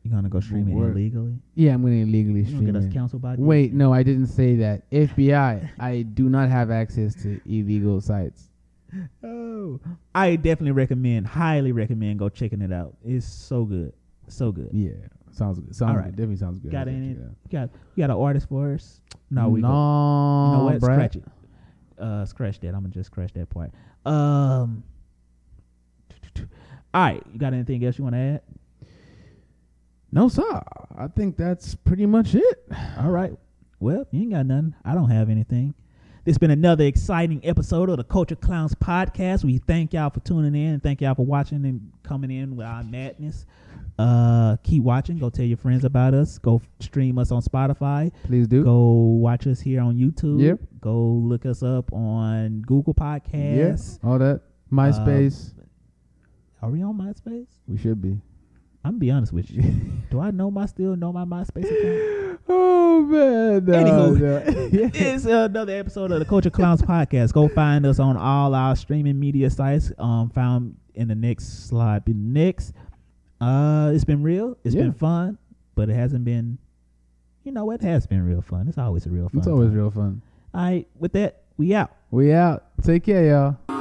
You gonna go stream it illegally? Yeah, I'm gonna illegally stream it. Get us canceled by Wait, no, I didn't say that. FBI, I do not have access to illegal sites. Oh, I definitely highly recommend go checking it out. It's so good, so good. Yeah, sounds good. Sounds good. Definitely sounds good. Got any? You got an artist for us? No, we no. You know what? Brad. Scratch it. Scratch that. I'm gonna just scratch that part. All right, you got anything else you want to add? No, sir. I think that's pretty much it. All right. Well, you ain't got nothing. I don't have anything. This has been another exciting episode of the Culture Clowns podcast. We thank y'all for tuning in and thank y'all for watching and coming in with our madness. Keep watching. Go tell your friends about us. Go stream us on Spotify. Please do. Go watch us here on YouTube. Yep. Go look us up on Google Podcasts. Yes. All that. MySpace. Are we on MySpace? We should be. I'm gonna be honest with you. Do I still know my MySpace account? Oh man! Anywho, it's another episode of the Culture Clowns podcast. Go find us on all our streaming media sites. Found in the next slide. Next, it's been real. It's been fun, but it hasn't been. You know, it has been real fun. It's always a real fun. It's always real fun. All right, with that, we out. We out. Take care, y'all.